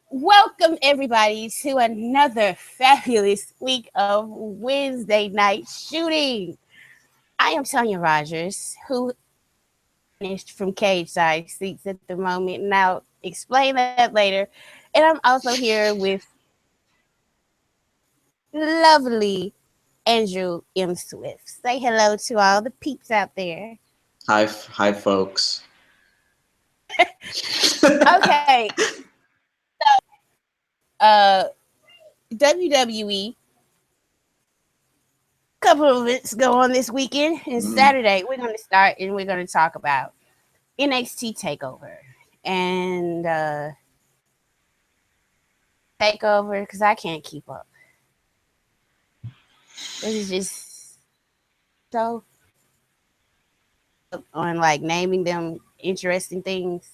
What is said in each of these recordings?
Welcome, everybody, to another fabulous week of Wednesday night shooting. I am Tonya Rodgers, who finished from cage side seats at the moment, and I'll explain that later. And I'm also here with lovely Andrew M. Swift. Say hello to all the peeps out there. Hi, folks. Okay. WWE. Couple of events go on this weekend, and Saturday we're going to start and we're going to talk about NXT Takeover and Takeover because I can't keep up. This is just so on like naming them interesting things.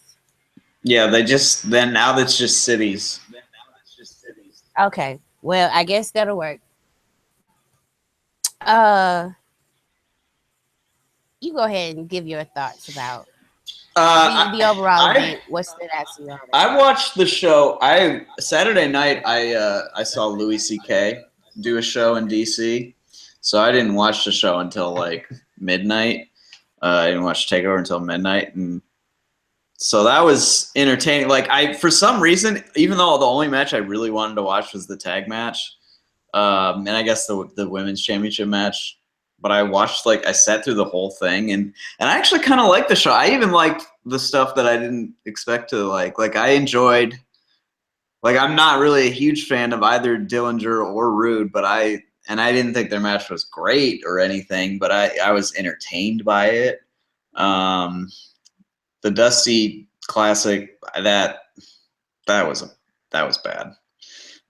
Yeah, now that's just cities. Okay, well, I guess that'll work. You go ahead and give your thoughts about the overall event. What stood out to you? I watched the show. Saturday night I saw Louis C.K. do a show in DC, so I didn't watch the show until like midnight. I didn't watch Takeover until midnight, and so that was entertaining. Like for some reason, even though the only match I really wanted to watch was the tag match, and I guess the women's championship match. But I sat through the whole thing, and I actually kind of liked the show. I even liked the stuff that I didn't expect to like. Like I enjoyed. Like I'm not really a huge fan of either Dillinger or Rude, but I didn't think their match was great or anything. But I was entertained by it. The Dusty Classic that was bad.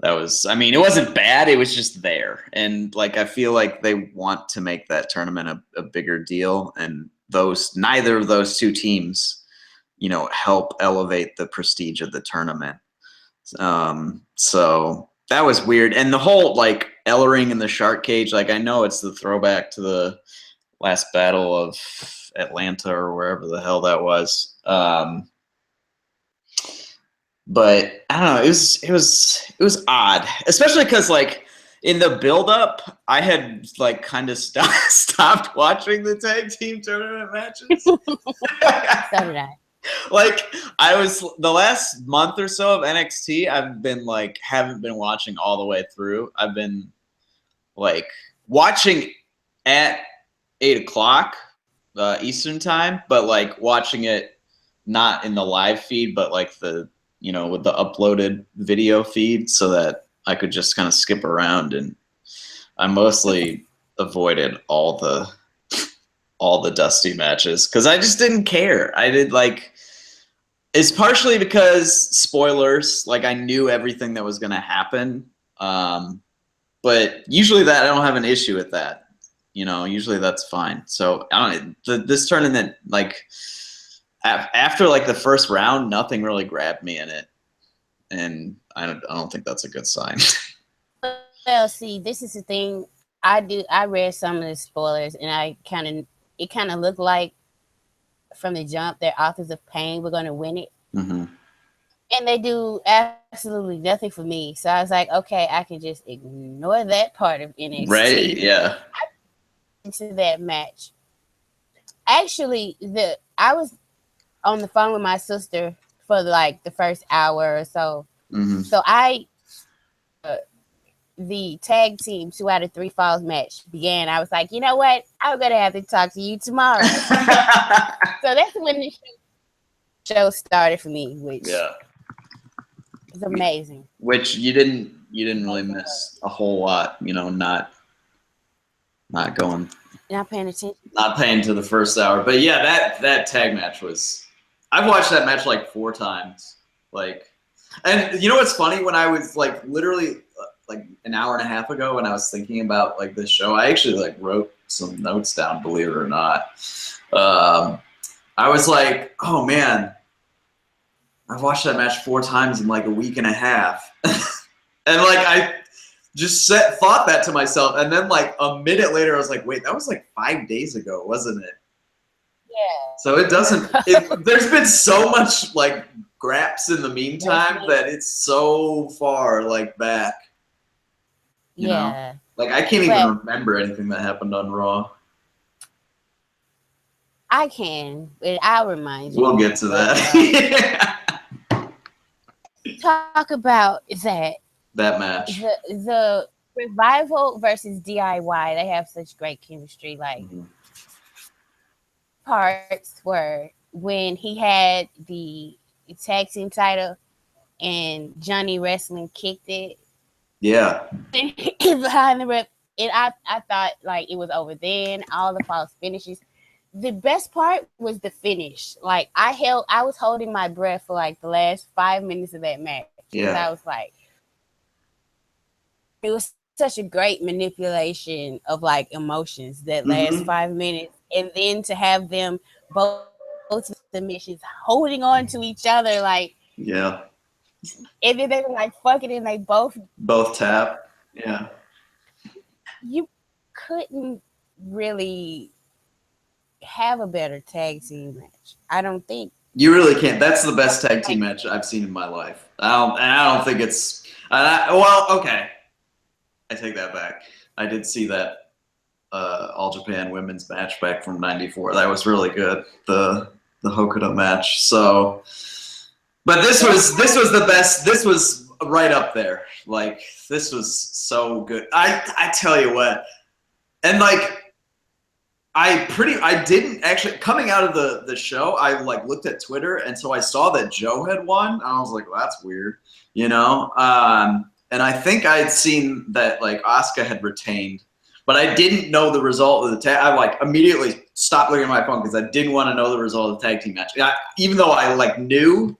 It wasn't bad. It was just there. And like, I feel like they want to make that tournament a bigger deal. And neither of those two teams, help elevate the prestige of the tournament. So that was weird. And the whole like Ellering in the shark cage, like I know it's the throwback to the last battle of Atlanta or wherever the hell that was. But I don't know. It was odd, especially because like in the build up, I had like kind of stopped watching the tag team tournament matches. So did I. Like I was the last month or so of NXT, I've been like haven't been watching all the way through. I've been like watching at 8:00 Eastern time, but like watching it not in the live feed, but like the with the uploaded video feed so that I could just kind of skip around. And I mostly avoided all the Dusty matches because I just didn't care. It's partially because spoilers, like I knew everything that was going to happen. But usually I don't have an issue with that. Usually that's fine. So this tournament, like, after like the first round, nothing really grabbed me in it, and I don't think that's a good sign. Well, see, this is the thing. I read some of the spoilers, and it kind of looked like from the jump that Authors of Pain were going to win it, and they do absolutely nothing for me. So I was like, okay, I can just ignore that part of NXT. Right? Yeah. Into that match. Actually, I was on the phone with my sister for like the first hour or so. Mm-hmm. So the tag team 2 out of 3 falls match began. I was like, you know what? I'm going to have to talk to you tomorrow. So that's when the show started for me, which is amazing. Which you didn't really miss a whole lot, not going. Not paying attention. Not paying to the first hour. But yeah, that tag match was... I've watched that match like 4 times. Like, and you know what's funny? When I was like literally like an hour and a half ago when I was thinking about like this show, I actually like wrote some notes down, believe it or not. I was like, oh man, I've watched that match 4 times in like a week and a half. And like I just thought that to myself. And then like a minute later, I was like, wait, that was like 5 days ago, wasn't it? Yeah. So it doesn't, there's been so much like graps in the meantime that it's so far like back. You know? Like I can't even remember anything that happened on Raw. I can, but I'll remind you. We'll get to that. Talk about that match. The Revival versus DIY. They have such great chemistry. Like parts were when he had the tag team title and Johnny Wrestling kicked it. Yeah. Behind the rep, and I thought like it was over then. All the false finishes. The best part was the finish. Like I was holding my breath for like the last 5 minutes of that match. Yeah. I was like, it was such a great manipulation of like emotions that last 5 minutes, and then to have them both submissions holding on to each other, like yeah. And then they were like fucking, and they both tap. Yeah. You couldn't really have a better tag team match. I don't think. You really can't. That's the best tag team match I've seen in my life. I don't think it's. Well, okay. I take that back. I did see that All Japan women's match back from '94. That was really good. The Hokuto match. So, but this was the best. This was right up there. Like this was so good. I tell you what, and like. I didn't actually, coming out of the show, I like looked at Twitter, and so I saw that Joe had won, and I was like, well, that's weird, you know? And I think I had seen that like Asuka had retained, but I didn't know the result of the tag. I like immediately stopped looking at my phone because I didn't want to know the result of the tag team match. Even though I like knew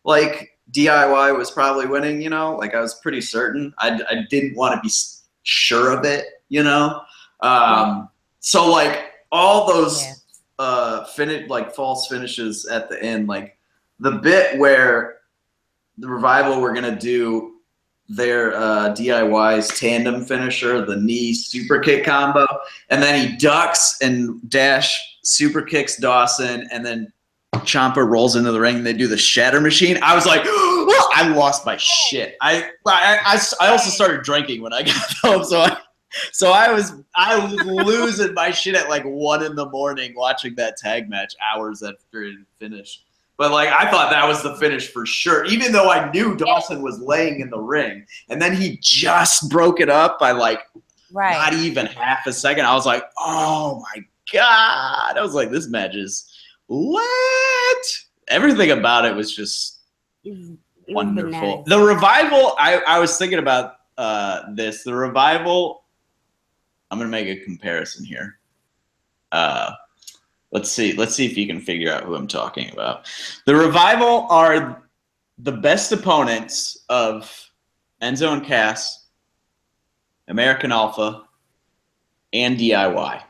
like DIY was probably winning, you know, like I was pretty certain. I didn't want to be sure of it, you know? So like, all those false finishes at the end, like the bit where the Revival were gonna do their DIY's tandem finisher, the knee super kick combo, and then he ducks and dash super kicks Dawson, and then Ciampa rolls into the ring and they do the shatter machine. I was like, oh, I lost my shit. I also started drinking when I got home, so I was losing my shit at like 1 a.m. watching that tag match hours after it finished. But like I thought that was the finish for sure, even though I knew Dawson was laying in the ring, and then he just broke it up by like not even half a second. I was like, oh my god! I was like, this match is lit. Everything about it was just wonderful. The Revival. I was thinking about this. The Revival. I'm gonna make a comparison here. Let's see if you can figure out who I'm talking about. The Revival are the best opponents of Enzo and Cass, American Alpha, and DIY.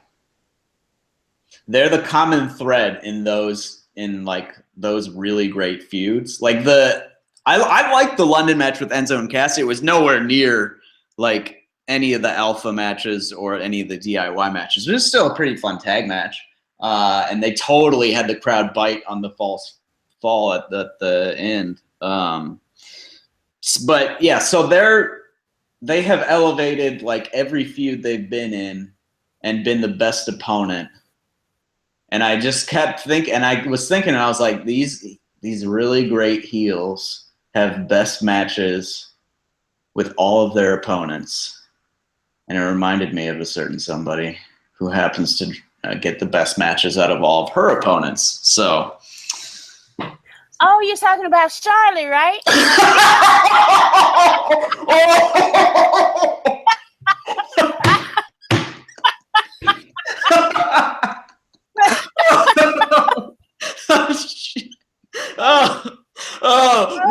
They're the common thread in those really great feuds. Like I liked the London match with Enzo and Cass. It was nowhere near like any of the Alpha matches or any of the DIY matches. It was still a pretty fun tag match. And they totally had the crowd bite on the false fall at the end. But yeah, so they have elevated like every feud they've been in and been the best opponent. And I just kept thinking, and I was thinking, and I was like, these really great heels have best matches with all of their opponents. And it reminded me of a certain somebody who happens to get the best matches out of all of her opponents. So. Oh, you're talking about Charlotte, right?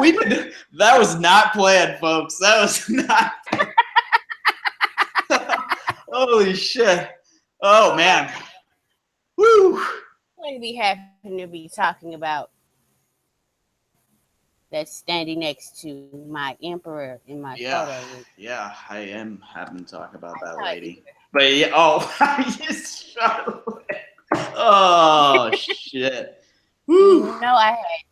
We did. That was not planned, folks. That was not. Holy shit! Oh man! Woo! We happen to be talking about that's standing next to my emperor in my photo. Yeah, I am having to talk about that lady. But yeah, oh, Charlotte. Oh shit! Woo! No, I had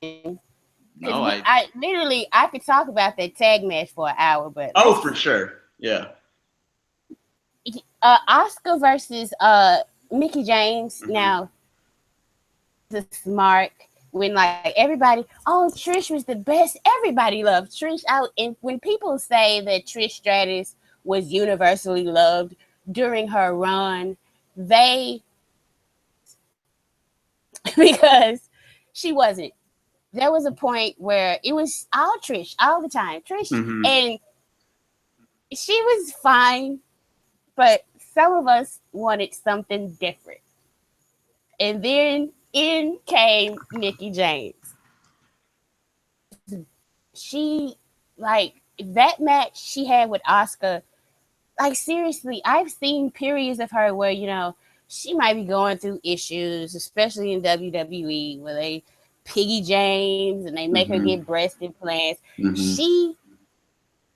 No, I literally I could talk about that tag match for an hour, but for sure, yeah. Oscar versus Mickey James. Mm-hmm. Now, the smart when like everybody, oh, Trish was the best. Everybody loved Trish out, and when people say that Trish Stratus was universally loved during her run, they because she wasn't. There was a point where it was all Trish all the time, Trish, Mm-hmm. and she was fine, but some of us wanted something different. And then in came Mickey James. She like that match she had with Oscar. Like seriously, I've seen periods of her where she might be going through issues, especially in WWE, where they piggy James and they make her get breast implants. Mm-hmm. She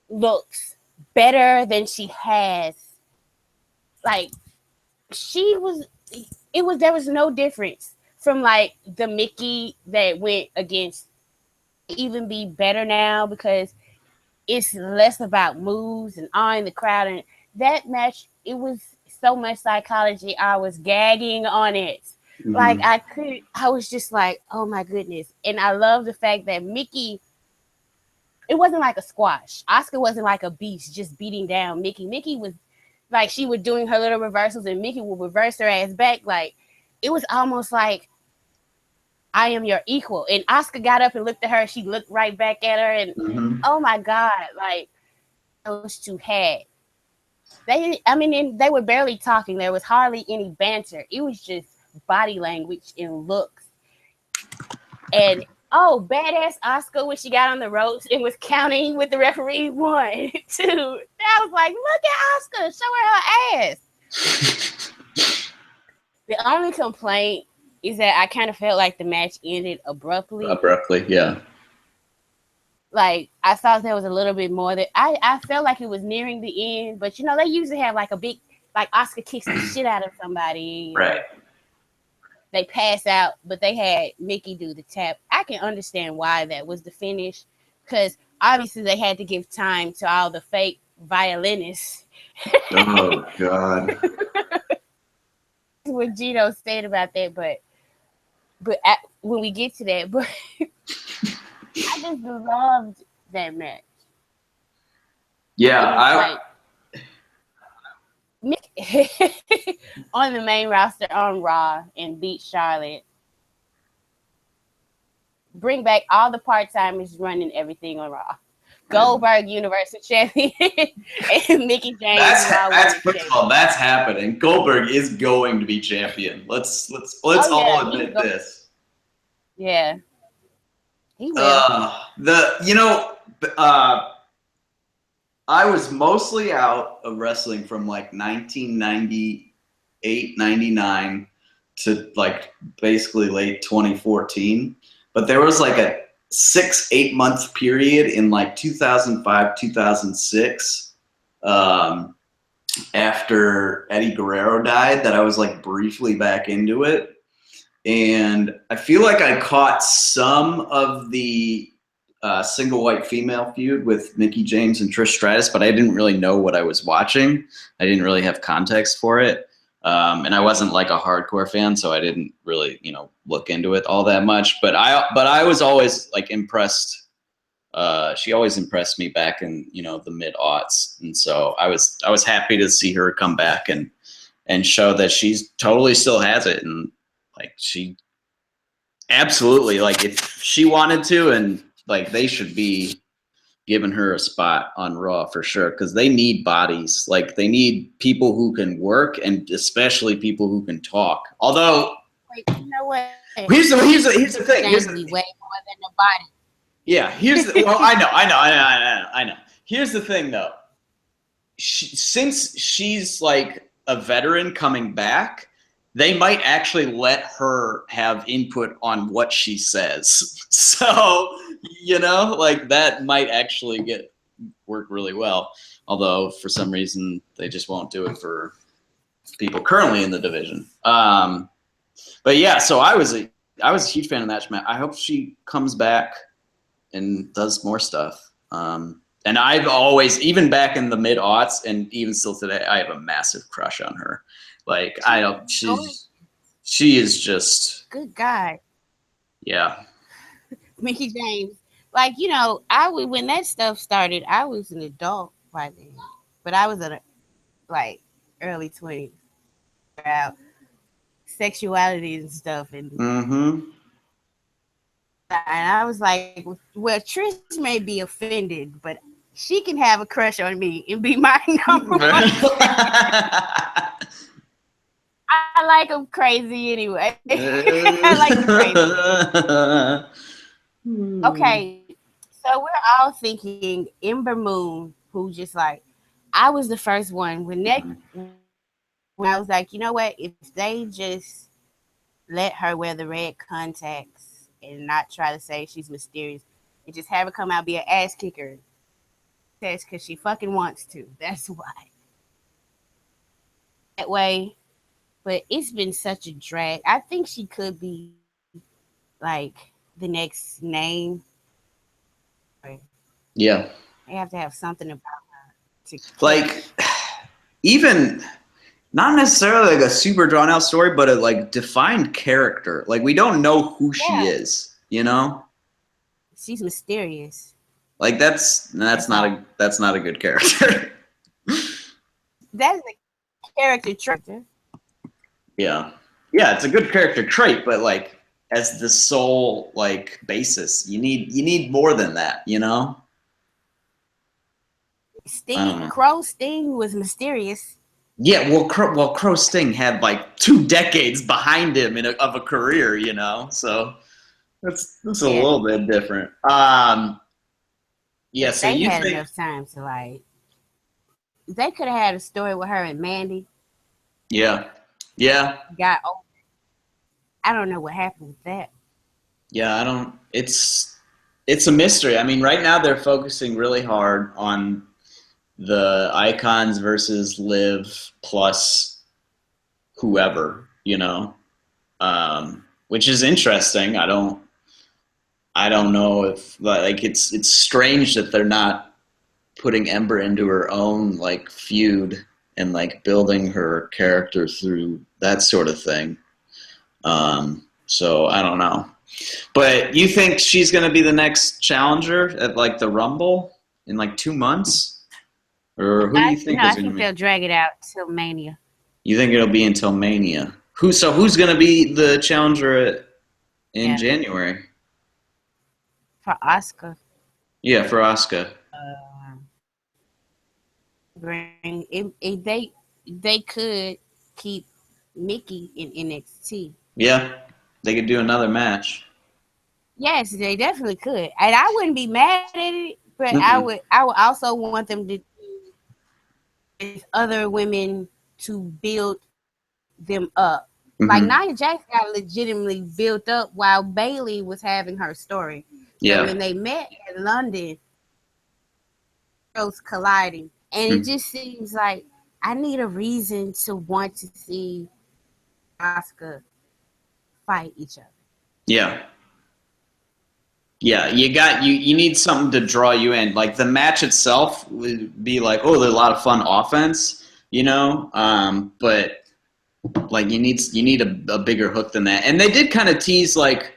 looks better than she has. Like there was no difference from like the Mickey that went against. Even be better now because it's less about moves and awing the crowd. And that match, it was so much psychology. I was gagging on it. Mm-hmm. Like I was just like, oh my goodness. And I love the fact that Mickey, it wasn't like a squash. Oscar wasn't like a beast just beating down Mickey. Mickey was like, she was doing her little reversals and Mickey would reverse her ass back. Like, it was almost like, I am your equal. And Oscar got up and looked at her. She looked right back at her. And oh my God, like those two had. They were barely talking. There was hardly any banter. It was just body language and looks. And badass Oscar when she got on the ropes and was counting with the referee 1, 2. I was like, look at Oscar, show her ass. The only complaint is that I kind of felt like the match ended abruptly. Yeah. Like, I thought there was a little bit more that I felt like it was nearing the end, but they usually have like a big, like Oscar kicks the shit out of somebody. Right. They pass out, but they had Mickey do the tap. I can understand why that was the finish, because obviously they had to give time to all the fake violinists. Oh, God. What Gino said about that, but when we get to that, but I just loved that match. Yeah, Mick on the main roster on Raw and beat Charlotte. Bring back all the part-timers running everything on Raw. Goldberg Universal Champion and Mickey James. That's first of all, that's happening. Goldberg is going to be champion. Let's all admit this. Yeah. He will. I was mostly out of wrestling from like 1998, 99 to like basically late 2014. But there was like a 6-8 month period in like 2005, 2006, after Eddie Guerrero died, that I was like briefly back into it. And I feel like I caught some of the single white female feud with Mickey James and Trish Stratus, but I didn't really know what I was watching. I didn't really have context for it. And I wasn't like a hardcore fan, so I didn't really, look into it all that much. But I was always like impressed. She always impressed me back in, the mid-aughts. And so I was happy to see her come back and show that she's totally still has it. And like, she absolutely, like, if she wanted to, and like, they should be giving her a spot on Raw for sure, because they need bodies. Like, they need people who can work, and especially people who can talk. Although, you know what? Here's the thing. Here's the way more than the body. Yeah, I know. Here's the thing, though. Since she's like a veteran coming back, they might actually let her have input on what she says. So, like, that might actually work really well. Although, for some reason, they just won't do it for people currently in the division. But yeah, so I was I was a huge fan of that match. I hope she comes back and does more stuff. And I've always, even back in the mid-aughts and even still today, I have a massive crush on her. Like, she is just good guy. Yeah. Mickey James. Like, when that stuff started, I was an adult by then. But I was like early 20s. About sexuality and stuff. And I was like, well, Trish may be offended, but she can have a crush on me and be my number one. I like them crazy anyway. I like them crazy. Okay, so we're all thinking Ember Moon, who just like, I was the first one when I was like, you know what? If they just let her wear the red contacts and not try to say she's mysterious and just have her come out be an ass kicker. That's because she fucking wants to. That's why. That way. But it's been such a drag. I think she could be like the next name. Yeah. They have to have something about her. Like, even not necessarily like a super drawn out story, but a like defined character. Like, we don't know who she is, She's mysterious. Like that's not a good character. That's a character trait. Yeah, it's a good character trait, but like as the sole like basis, you need more than that, Crow Sting was mysterious. Yeah, well, Crow Sting had like 2 decades behind him of a career, so that's a little bit different. Yeah, so they had enough time to like. They could have had a story with her and Mandy. Yeah. Got over. I don't know what happened with that. Yeah, it's a mystery. I mean, right now they're focusing really hard on the Icons versus Liv plus whoever, which is interesting. I don't know if like it's strange that they're not putting Ember into her own like feud and like building her character through that sort of thing. So I don't know. But you think she's going to be the next challenger at like the Rumble in like 2 months? Or who do you think is going to be? I think they'll drag it out till Mania. You think it'll be until Mania? Who's going to be the challenger in January? For Asuka. Yeah, for Asuka. They could keep Mickey in NXT. Yeah, they could do another match. Yes, they definitely could, and I wouldn't be mad at it. But I would also want them to do other women to build them up. Like Nia Jax got legitimately built up while Bayley was having her story. So when they met in London, those colliding. And it just seems like I need a reason to want to see Asuka fight each other. Yeah. Yeah, you need something to draw you in. Like the match itself would be like, oh, there's a lot of fun offense, but like you need a bigger hook than that. And they did kind of tease like,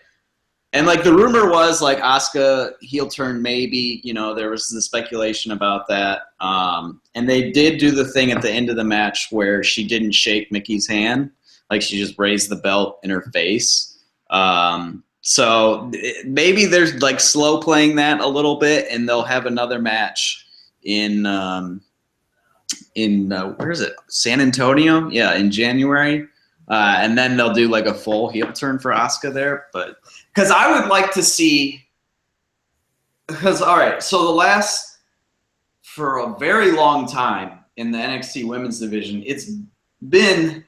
and like the rumor was like Asuka heel turn maybe, there was the speculation about that. And they did do the thing at the end of the match where she didn't shake Mickey's hand, like she just raised the belt in her face. So maybe there's like slow playing that a little bit, and they'll have another match in where is it? San Antonio? Yeah, in January. And then they'll do like a full heel turn for Asuka there. But because I would like to see, all right, so for a very long time in the NXT women's division, it's been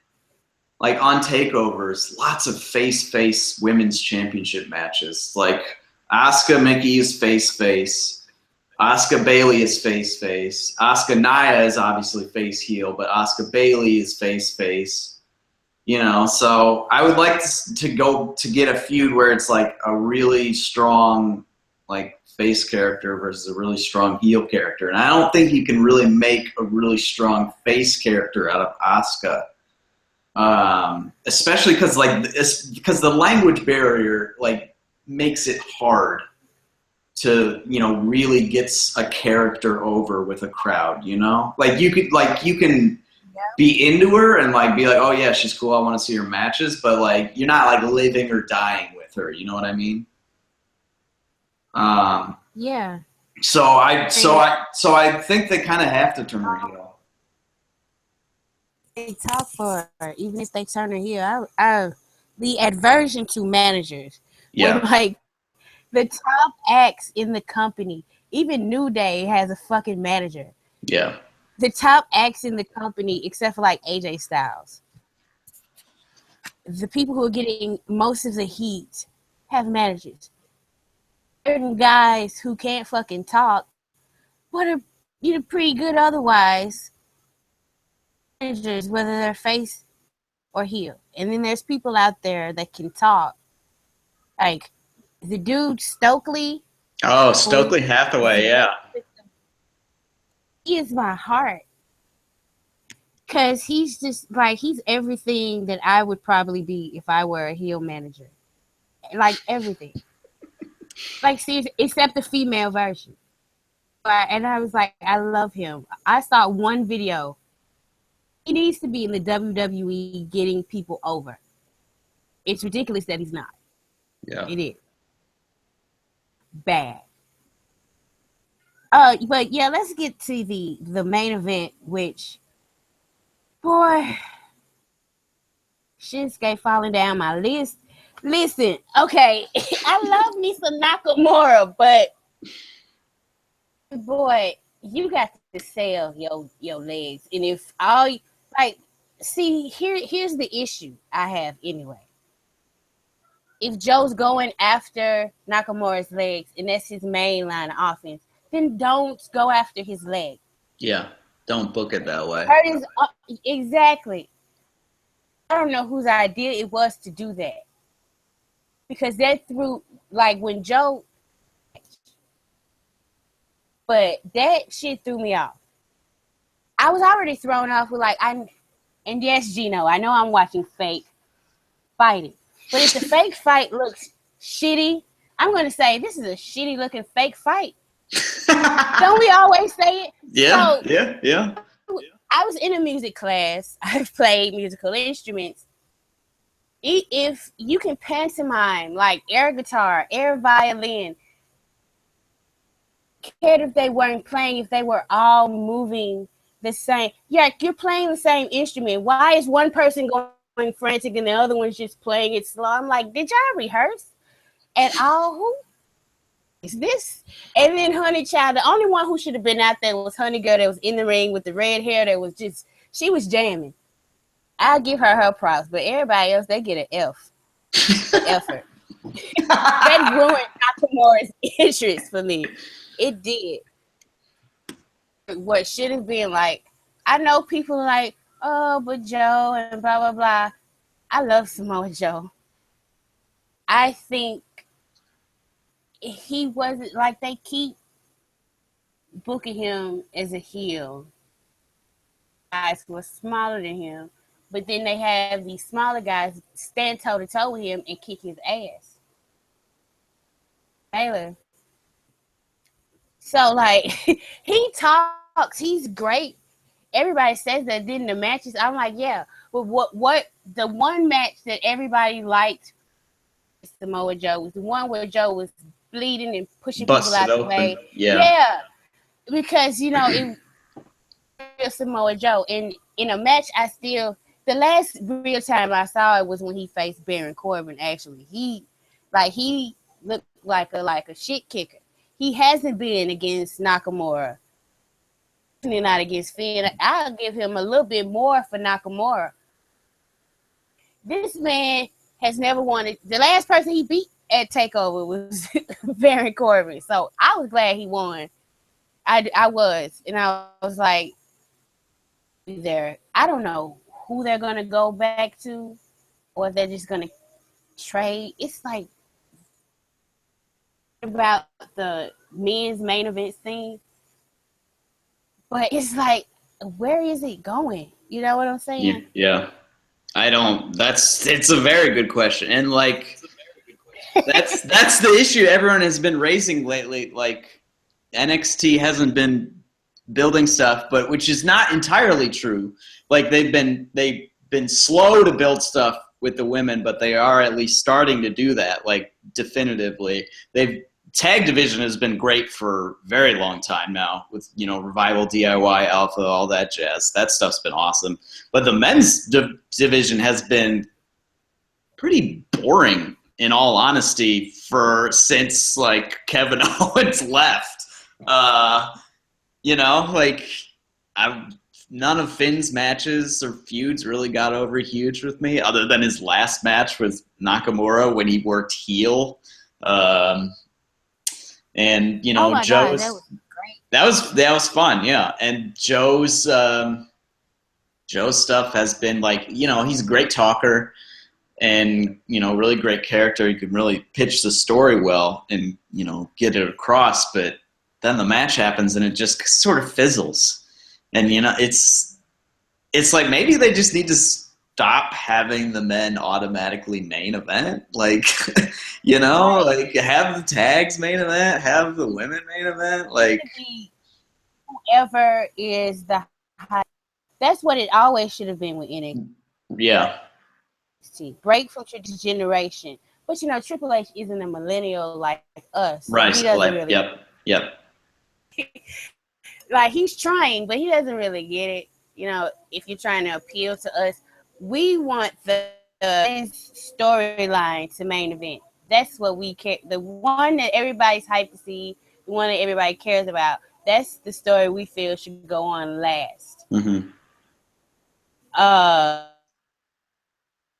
like on takeovers, lots of face women's championship matches. Like Asuka Mickey is face. Asuka Bayley is face. Asuka Nia is obviously face heel, but Asuka Bayley is face. You know, so I would like to get a feud where it's like a really strong like face character versus a really strong heel character, and I don't think you can really make a really strong face character out of Asuka, especially because the language barrier like makes it hard to really gets a character over with a crowd. You know, like you can be into her and like be like, oh yeah, she's cool, I want to see her matches, but like you're not like living or dying with her. You know what I mean? Yeah. So I think they kind of have to turn her heel. They talk for her, even if they turn her heel. The aversion to managers. Yeah. When, like, the top acts in the company, even New Day has a fucking manager. Yeah. The top acts in the company, except for like AJ Styles, the people who are getting most of the heat have managers. Certain guys who can't fucking talk, but are pretty good otherwise. Managers, whether they're face or heel, and then there's people out there that can talk, like the dude Stokely. Oh, Stokely Hathaway, yeah. He is my heart. Because he's just like, he's everything that I would probably be if I were a heel manager. Like everything. Like seriously, except the female version. And I was like, I love him. I saw one video. He needs to be in the WWE getting people over. It's ridiculous that he's not. Yeah. It is. Bad. But yeah, let's get to the main event, which, boy, Shinsuke falling down my list. Listen, okay, I love me some Nakamura, but boy, you got to sell your legs. And if all like, see, here's the issue I have anyway. If Joe's going after Nakamura's legs and that's his main line of offense, then don't go after his leg. Yeah, don't book it that way. Exactly. I don't know whose idea it was to do that. Because that threw, like when Joe, but that shit threw me off. I was already thrown off with like, and yes, Gino, I know I'm watching fake fighting. But if the fake fight looks shitty, I'm going to say this is a shitty looking fake fight. Don't we always say it? Yeah, so, yeah. I was in a music class. I've played musical instruments. If you can pantomime, like air guitar, air violin, cared if they weren't playing, if they were all moving the same. Yeah, you're playing the same instrument. Why is one person going frantic and the other one's just playing it slow? I'm like, did y'all rehearse at all? Who is this? And then Honey Child, the only one who should have been out there was Honey Girl that was in the ring with the red hair that was just, she was jamming. I'll give her props, but everybody else, they get an F. Effort. That ruined Nakamura's interest for me. It did. What should have been like, I know people are like, oh, but Joe and blah, blah, blah. I love Samoa Joe. I think he wasn't, like, they keep booking him as a heel. Guys who are smaller than him, but then they have these smaller guys stand toe-to-toe with him and kick his ass. Taylor. So, like, he talks. He's great. Everybody says that. Then the matches, I'm like, yeah. But what the one match that everybody liked Samoa Joe was the one where Joe was bleeding and pushing people out the way. Yeah. Because, you know, it was Samoa Joe. And in a match, the last real time I saw it was when he faced Baron Corbin, actually. He looked like a shit kicker. He hasn't been against Nakamura. Not against Finn. I'll give him a little bit more for Nakamura. This man has never won it. The last person he beat at TakeOver was Baron Corbin. So I was glad he won. I was. And I was like, there. I don't know who they're gonna go back to, or if they're just gonna trade. It's like about the men's main event scene, but it's like, where is it going? You know what I'm saying? Yeah. It's a very good question. And like, that's the issue everyone has been raising lately. Like, NXT hasn't been building stuff, but which is not entirely true. Like, they've been slow to build stuff with the women, but they are at least starting to do that, like, definitively. Tag division has been great for a very long time now with, Revival, DIY, Alpha, all that jazz. That stuff's been awesome. But the men's division has been pretty boring, in all honesty, since like Kevin Owens left. None of Finn's matches or feuds really got over huge with me, other than his last match with Nakamura when he worked heel. And oh my Joe's God, that was great. That was fun, yeah. And Joe's stuff has been like, he's a great talker and really great character. He can really pitch the story well and get it across. But then the match happens and it just sort of fizzles. And it's like maybe they just need to stop having the men automatically main event. Like, like have the tags main event, have the women main event. Like, whoever is the high, that's what it always should have been with NXT. Yeah. Break from generation. But Triple H isn't a millennial like us. So right. He doesn't really. Yep. Like, he's trying, but he doesn't really get it. If you're trying to appeal to us, we want the storyline to main event. That's what we care. The one that everybody's hyped to see, the one that everybody cares about. That's the story we feel should go on last. Mm-hmm.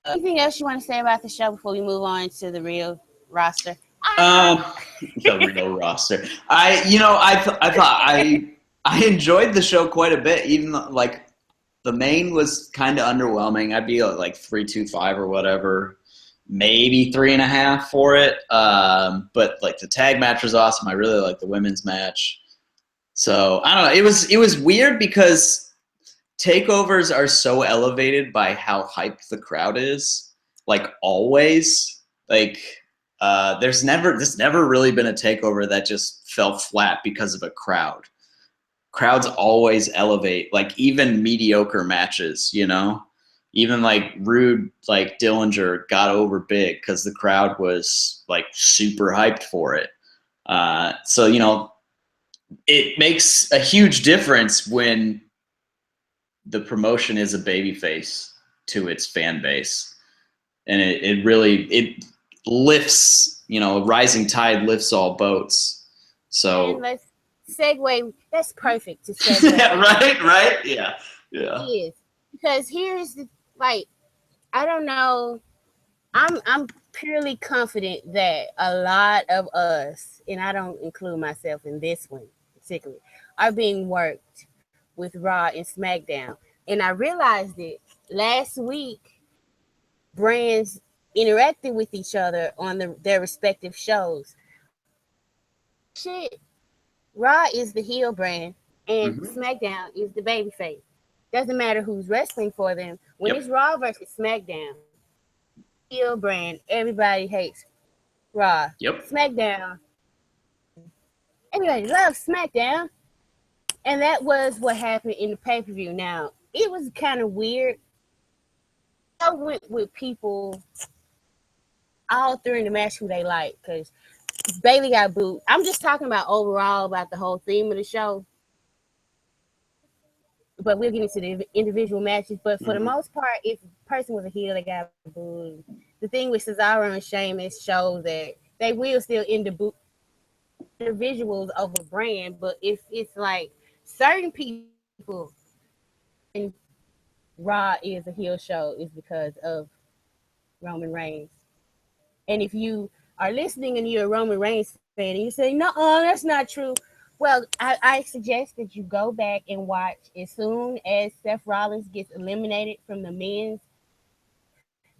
Anything else you want to say about the show before we move on to the real roster? The real roster. I enjoyed the show quite a bit. Even like the main was kind of underwhelming. I'd be like 3.25 or whatever, maybe 3.5 for it. But like the tag match was awesome. I really liked the women's match. So I don't know. It was weird because takeovers are so elevated by how hyped the crowd is. Like always, like there's never really been a takeover that just fell flat because of a crowd. Crowds always elevate, like even mediocre matches, even like Rude, like Dillinger got over big because the crowd was like super hyped for it. So, it makes a huge difference when the promotion is a babyface to its fan base. And it really lifts, a rising tide lifts all boats. So and let's segue. That's perfect to segue. right? Yeah. It is. Because here's I don't know. I'm purely confident that a lot of us, and I don't include myself in this one particularly, are being worked with Raw and SmackDown. And I realized it last week. Brands interacted with each other on their respective shows. Shit, Raw is the heel brand and SmackDown is the babyface. Doesn't matter who's wrestling for them. When it's Raw versus SmackDown, heel brand, everybody hates Raw. SmackDown, everybody loves SmackDown. And that was what happened in the pay-per-view. Now, it was kind of weird. I went with people all during the match who they like, because Bayley got booed. I'm just talking about overall about the whole theme of the show. But we'll get into the individual matches. But for the most part, if a person was a heel, they got booed. The thing with Cesaro and Sheamus shows that they will still individuals over brand. But if it's like certain people, and Raw is a heel show, is because of Roman Reigns. And if you are listening and you're a Roman Reigns fan and you say, no, that's not true, Well, I suggest that you go back and watch as soon as Seth Rollins gets eliminated from the men's.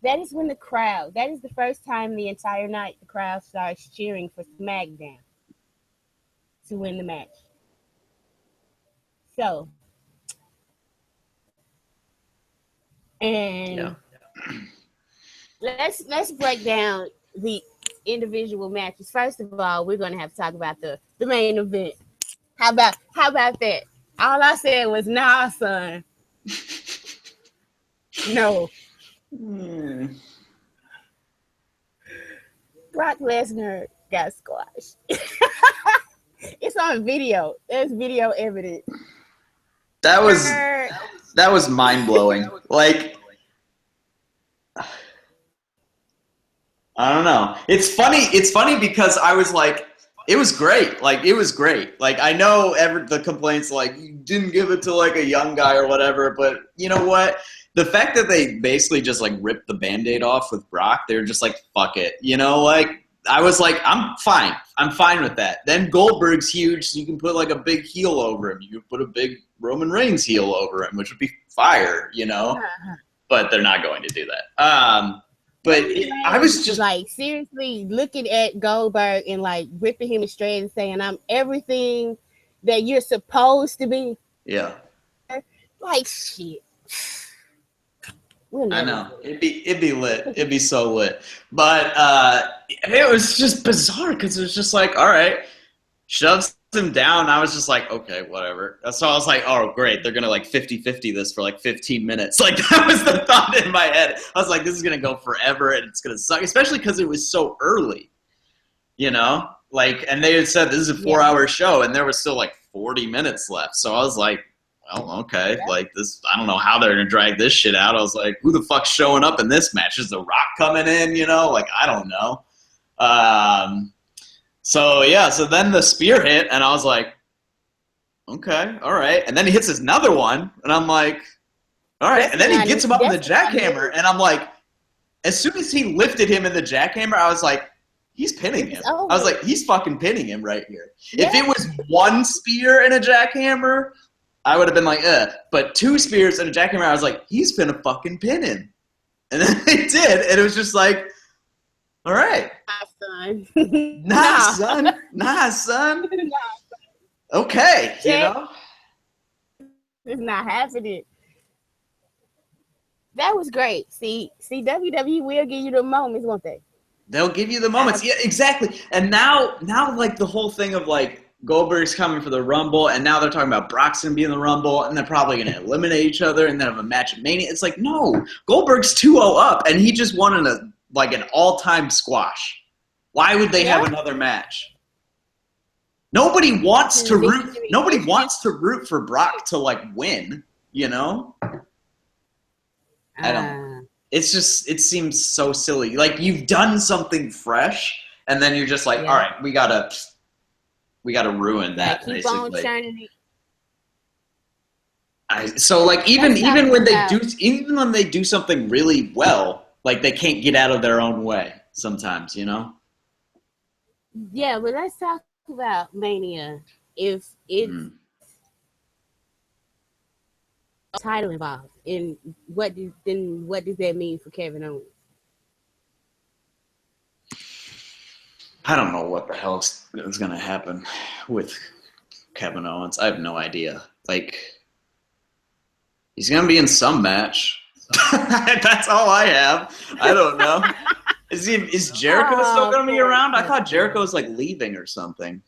That is when the crowd, that is the first time the entire night the crowd starts cheering for SmackDown to win the match. So, Yeah. and let's break down the individual matches. First of all, we're gonna have to talk about the main event. How about that? All I said was nah, son. No. Brock Lesnar got squashed. It's on video. There's video evidence. That was mind blowing. Like, I don't know. It's funny because I was like, it was great. Like, it was great. Like, I know the complaints like you didn't give it to like a young guy or whatever, but you know what? The fact that they basically just like ripped the Band-Aid off with Brock, they were just like, fuck it. You know, like I was like, I'm fine. I'm fine with that. Then Goldberg's huge, so you can put like a big heel over him. You can put a big Roman Reigns heel over him, which would be fire, you know? But they're not going to do that. But I was just like seriously looking at Goldberg and like ripping him straight and saying, I'm everything that you're supposed to be. Yeah. Like shit. I know. It'd be lit. It'd be so lit. But it was just bizarre because it was just like, all right, shoves him down. I was just like, okay, whatever. So I was like, oh, great. They're going to like 50-50 this for like 15 minutes. Like that was the thought in my head. I was like, this is going to go forever and it's going to suck, especially because it was so early, you know? Like, and they had said this is a 4-hour show and there was still like 40 minutes left. So I was like, well, okay, like this, I don't know how they're going to drag this shit out. I was like, who the fuck's showing up in this match? Is The Rock coming in, you know? Like, I don't know. So then the spear hit, and I was like, okay, all right. And then he hits another one, and I'm like, all right. And then he gets him up in the jackhammer, and I'm like, as soon as he lifted him in the jackhammer, I was like, he's pinning him. I was like, he's fucking pinning him right here. Yeah. If it was one spear and a jackhammer, I would have been like, but 2 spears and a jackhammer, I was like, he's finna fucking pin him. And then they did, and it was just like, all right. Nah, son. Nah, son. Okay, you know? It's not happening. That was great. See, WWE will give you the moments, won't they? They'll give you the moments. Yeah, exactly. And now, like, the whole thing of, like, Goldberg's coming for the Rumble, and now they're talking about Brock's going to be in the Rumble, and they're probably going to eliminate each other, and then have a match at Mania. It's like, no, Goldberg's 2-0 up, and he just won in an all-time squash. Why would they have another match? Nobody wants to root. Nobody wants to root for Brock to like win. You know. I don't. It's just. It seems so silly. Like you've done something fresh, and then you're just like, all right, we gotta ruin that. Keep basically. On churning it. So like even when they do something really well, like they can't get out of their own way sometimes, you know. Yeah, but let's talk about Mania. If it's title involved, and what does that mean for Kevin Owens? I don't know what the hell is going to happen with Kevin Owens. I have no idea. Like, he's going to be in some match. That's all I have. I don't know. Is Jericho still going to be around? I thought Jericho was like leaving or something.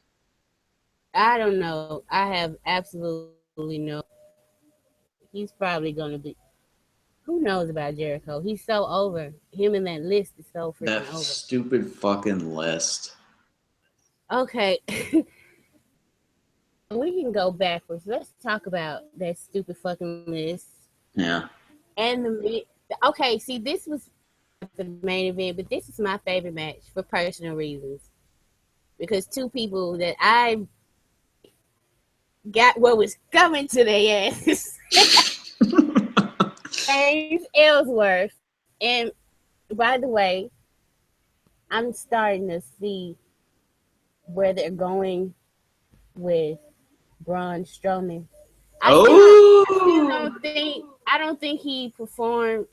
I don't know. I have absolutely no. He's probably going to be. Who knows about Jericho? He's so over. Him and that list is so freaking over. That stupid fucking list. Okay. We can go backwards. Let's talk about that stupid fucking list. Yeah. And okay, see, this was the main event, but this is my favorite match for personal reasons. Because 2 people that I got what was coming to their ass. James Ellsworth. And by the way, I'm starting to see where they're going with Braun Strowman. Oh, I don't think he performed.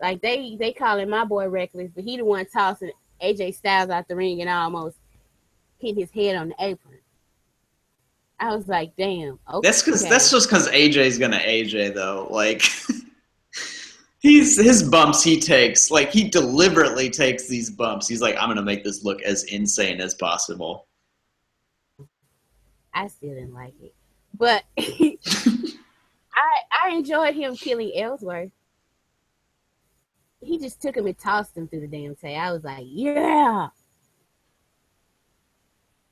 Like they calling my boy reckless, but he the one tossing AJ Styles out the ring and almost hit his head on the apron. I was like, damn. Okay. that's just because AJ's gonna AJ though. Like his bumps he takes, like he deliberately takes these bumps. He's like, I'm gonna make this look as insane as possible. I still didn't like it, but I enjoyed him killing Ellsworth. He just took him and tossed him through the damn table. I was like, yeah.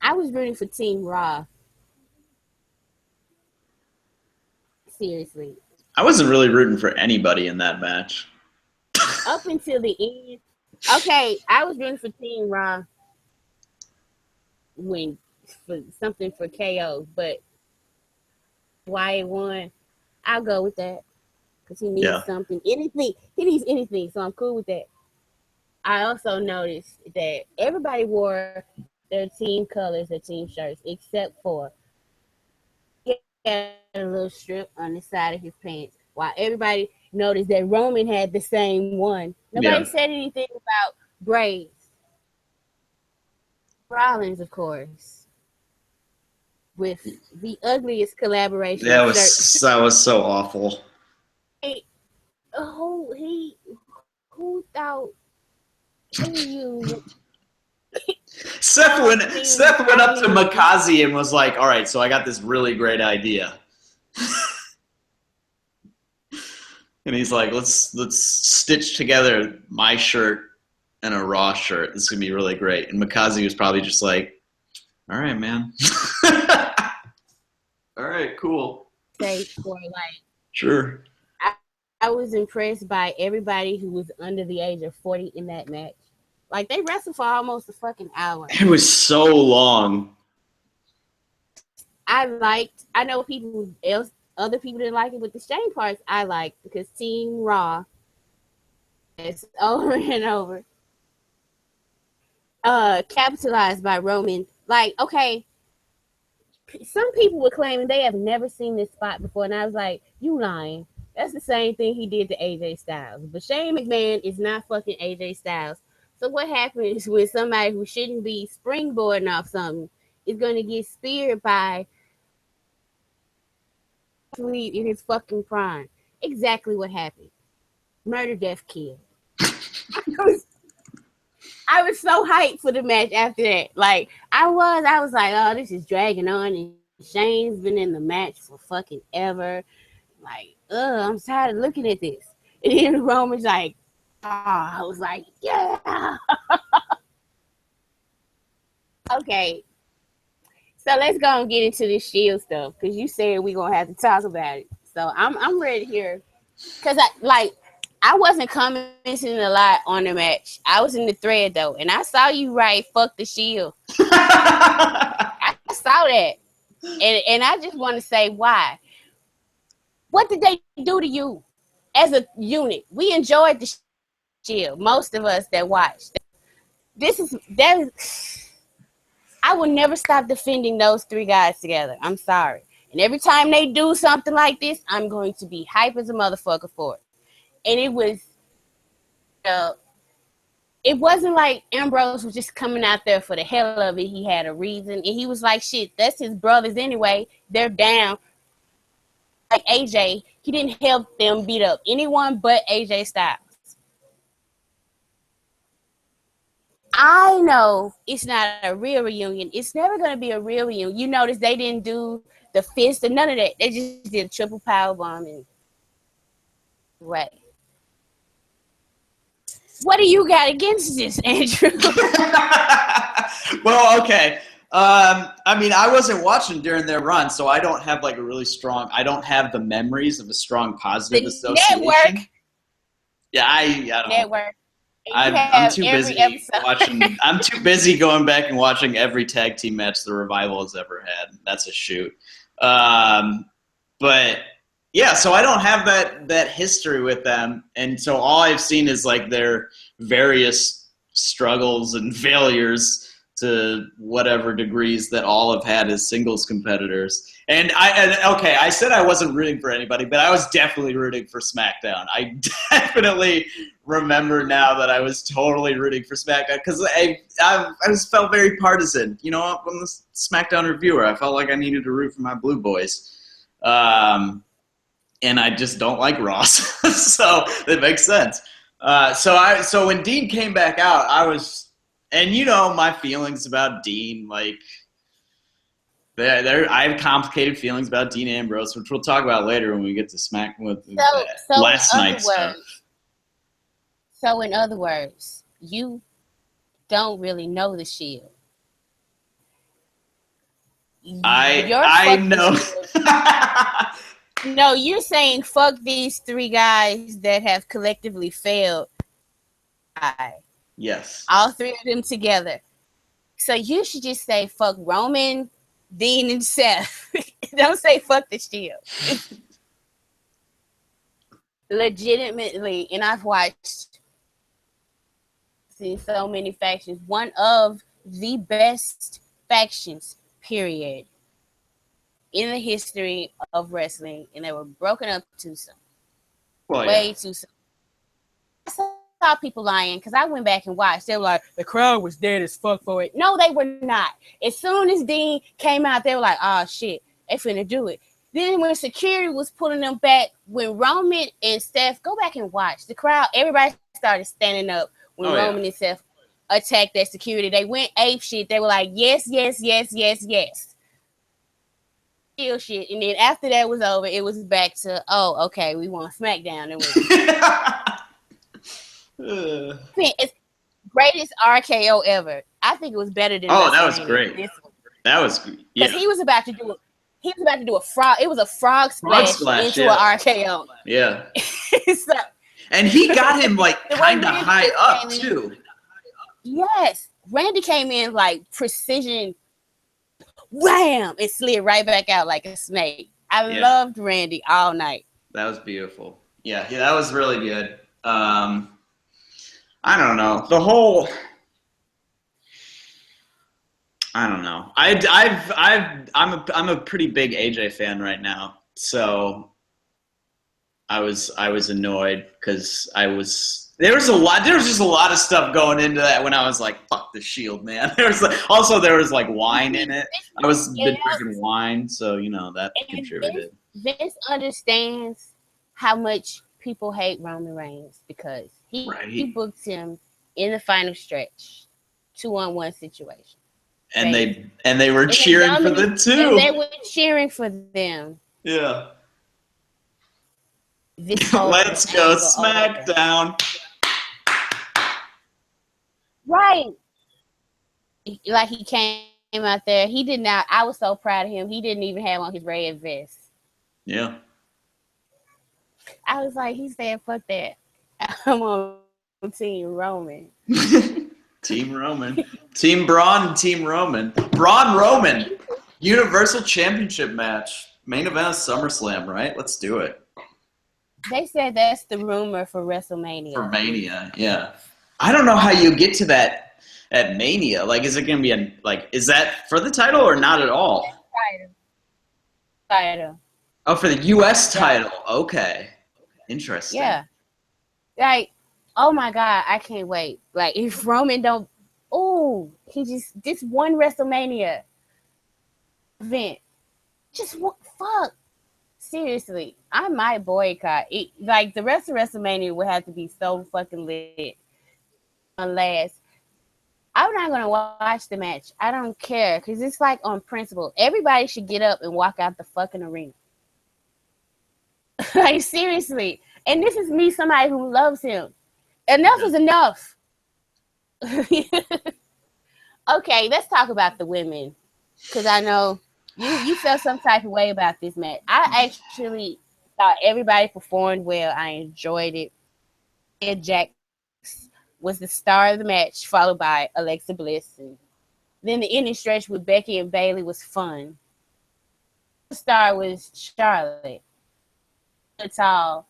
I was rooting for Team Raw. Seriously. I wasn't really rooting for anybody in that match. Up until the end. Okay, I was rooting for Team Raw for something for KO, but Wyatt won. I'll go with that. Because he needs something. Anything. He needs anything, so I'm cool with that. I also noticed that everybody wore their team colors, their team shirts, except for he had a little strip on the side of his pants. While everybody noticed that Roman had the same one. Nobody said anything about braids. Rollins, of course, with the ugliest collaboration. That was so awful. Who thought you? Seth went up to Makazi and was like, all right, so I got this really great idea. And he's like, let's stitch together my shirt and a Raw shirt. This is going to be really great. And Makazi was probably just like, all right, man. All right, cool. Sure. I was impressed by everybody who was under the age of 40 in that match. Like, they wrestled for almost a fucking hour. It was so long. I know other people didn't like it, but the shame parts I liked because Team Raw is over and over. Capitalized by Roman. Like, okay, some people were claiming they have never seen this spot before, and I was like, you lying. That's the same thing he did to AJ Styles. But Shane McMahon is not fucking AJ Styles. So what happens with somebody who shouldn't be springboarding off something is going to get speared by in his fucking prime? Exactly what happened. Murder, death, kill. I was so hyped for the match after that. Like, I was like, oh, this is dragging on, and Shane's been in the match for fucking ever. Like, I'm tired of looking at this. And then Roman's like, I was like, yeah. Okay. So let's go and get into this Shield stuff, because you said we're going to have to talk about it. So I'm ready to hear. Because I wasn't commenting a lot on the match. I was in the thread, though, and I saw you write, fuck the Shield. I saw that. And I just want to say why. What did they do to you as a unit? We enjoyed the Shield, most of us that watched. I will never stop defending those three guys together. I'm sorry. And every time they do something like this, I'm going to be hype as a motherfucker for it. And it wasn't like Ambrose was just coming out there for the hell of it. He had a reason. And he was like, shit, that's his brothers anyway. They're down. Like AJ, he didn't help them beat up anyone but AJ Styles. I know it's not a real reunion. It's never going to be a real reunion. You notice they didn't do the fist and none of that. They just did a triple powerbomb and right. What do you got against this, Andrew? Well, okay. I mean, I wasn't watching during their run, so I don't have like a really strong. I don't have the memories of a strong positive association. Network. Yeah, I don't. Network. I'm too busy watching. I'm too busy going back and watching every tag team match the Revival has ever had. That's a shoot. But yeah, so I don't have that history with them, and so all I've seen is like their various struggles and failures to whatever degrees that all have had as singles competitors. And I said I wasn't rooting for anybody, but I was definitely rooting for SmackDown. I definitely remember now that I was totally rooting for SmackDown because I just felt very partisan. You know, I'm the SmackDown reviewer. I felt like I needed to root for my Blue Boys. And I just don't like Ross. So it makes sense. So when Dean came back out, I was... And you know my feelings about Dean, like I have complicated feelings about Dean Ambrose, which we'll talk about later when we get to Smack with last night's stuff. So in other words, you don't really know the Shield. I know. No, you're saying fuck these three guys that have collectively failed. Yes. All three of them together. So you should just say fuck Roman, Dean, and Seth. Don't say fuck the Shield. Legitimately, and I've seen so many factions. One of the best factions, period, in the history of wrestling, and they were broken up too soon. Way too soon. Saw people lying because I went back and watched. They were like, the crowd was dead as fuck for it. No, they were not. As soon as Dean came out, they were like, oh shit, they finna do it. Then when security was pulling them back, when Roman and Seth, go back and watch. The crowd, everybody started standing up when Roman and Seth attacked that security. They went ape shit. They were like, yes, yes, yes, yes, yes. Still shit. And then after that was over, it was back to, oh, okay, we want SmackDown. And it's greatest RKO ever. I think it was better than. Oh, that was great. That was because he was about to do a frog. It was a frog splash into an RKO. Yeah. So, and he got him like kind of high up too. Yes, Randy came in like precision, wham! It slid right back out like a snake. I loved Randy all night. That was beautiful. Yeah, that was really good. I don't know. I don't know. I'm a pretty big AJ fan right now, so I was annoyed because there was just a lot of stuff going into that when I was like, fuck the Shield, man. There was like wine in it. I was been drinking wine, so you know that contributed. Vince understands how much people hate Roman Reigns because he booked him in the final stretch, 2-on-1 situation. And they were cheering for the two. They were cheering for them. Yeah. Let's go SmackDown. Right. Like he came out there. He did not. I was so proud of him. He didn't even have on his red vest. Yeah. I was like, he said, fuck that. I'm on Team Roman. Team Roman. Team Braun and Team Roman. Braun Roman. Universal Championship match. Main event of SummerSlam, right? Let's do it. They said that's the rumor for WrestleMania. For Mania, yeah. I don't know how you get to that at Mania. Like, is it going to be is that for the title or not at all? Title. Oh, for the U.S. title. Okay. Interesting. Yeah. Like, oh my God, I can't wait. Like, if Roman don't, this one WrestleMania event. Just fuck. Seriously, I might boycott it. Like, the rest of WrestleMania would have to be so fucking lit. Unless I'm not gonna watch the match. I don't care because it's like on principle. Everybody should get up and walk out the fucking arena. Like, seriously. And this is me, somebody who loves him. Enough is enough. Okay, let's talk about the women. Because I know you felt some type of way about this match. I actually thought everybody performed well. I enjoyed it. Ed Jax was the star of the match, followed by Alexa Bliss. And then the ending stretch with Becky and Bayley was fun. The star was Charlotte. It's all.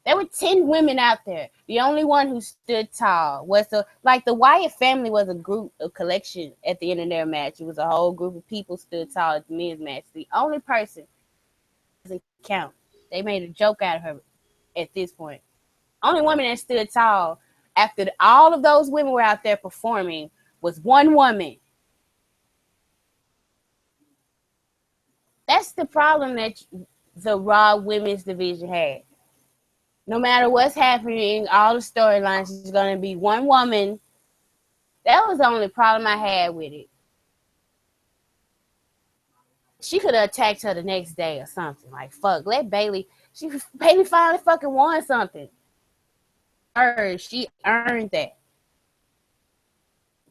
There were 10 women out there. The only one who stood tall was the Wyatt family was a group, a collection at the end of their match. It was a whole group of people stood tall at the men's match. The only person doesn't count. They made a joke out of her at this point. Only woman that stood tall after all of those women were out there performing was one woman. That's the problem that the Raw women's division had. No matter what's happening, all the storylines is going to be one woman. That was the only problem I had with it. She could have attacked her the next day or something. Like, fuck, let Bayley. Bayley finally fucking won something. She earned that.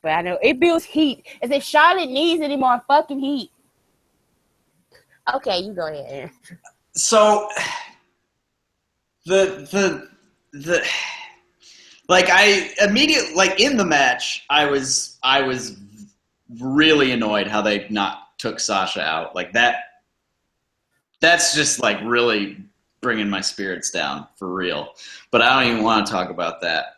But I know it builds heat. As if Charlotte needs any more fucking heat. Okay, you go ahead, Aaron. So the like I immediately like in the match I was really annoyed how they not took Sasha out. Like that's just like really bringing my spirits down for real. But I don't even want to talk about that.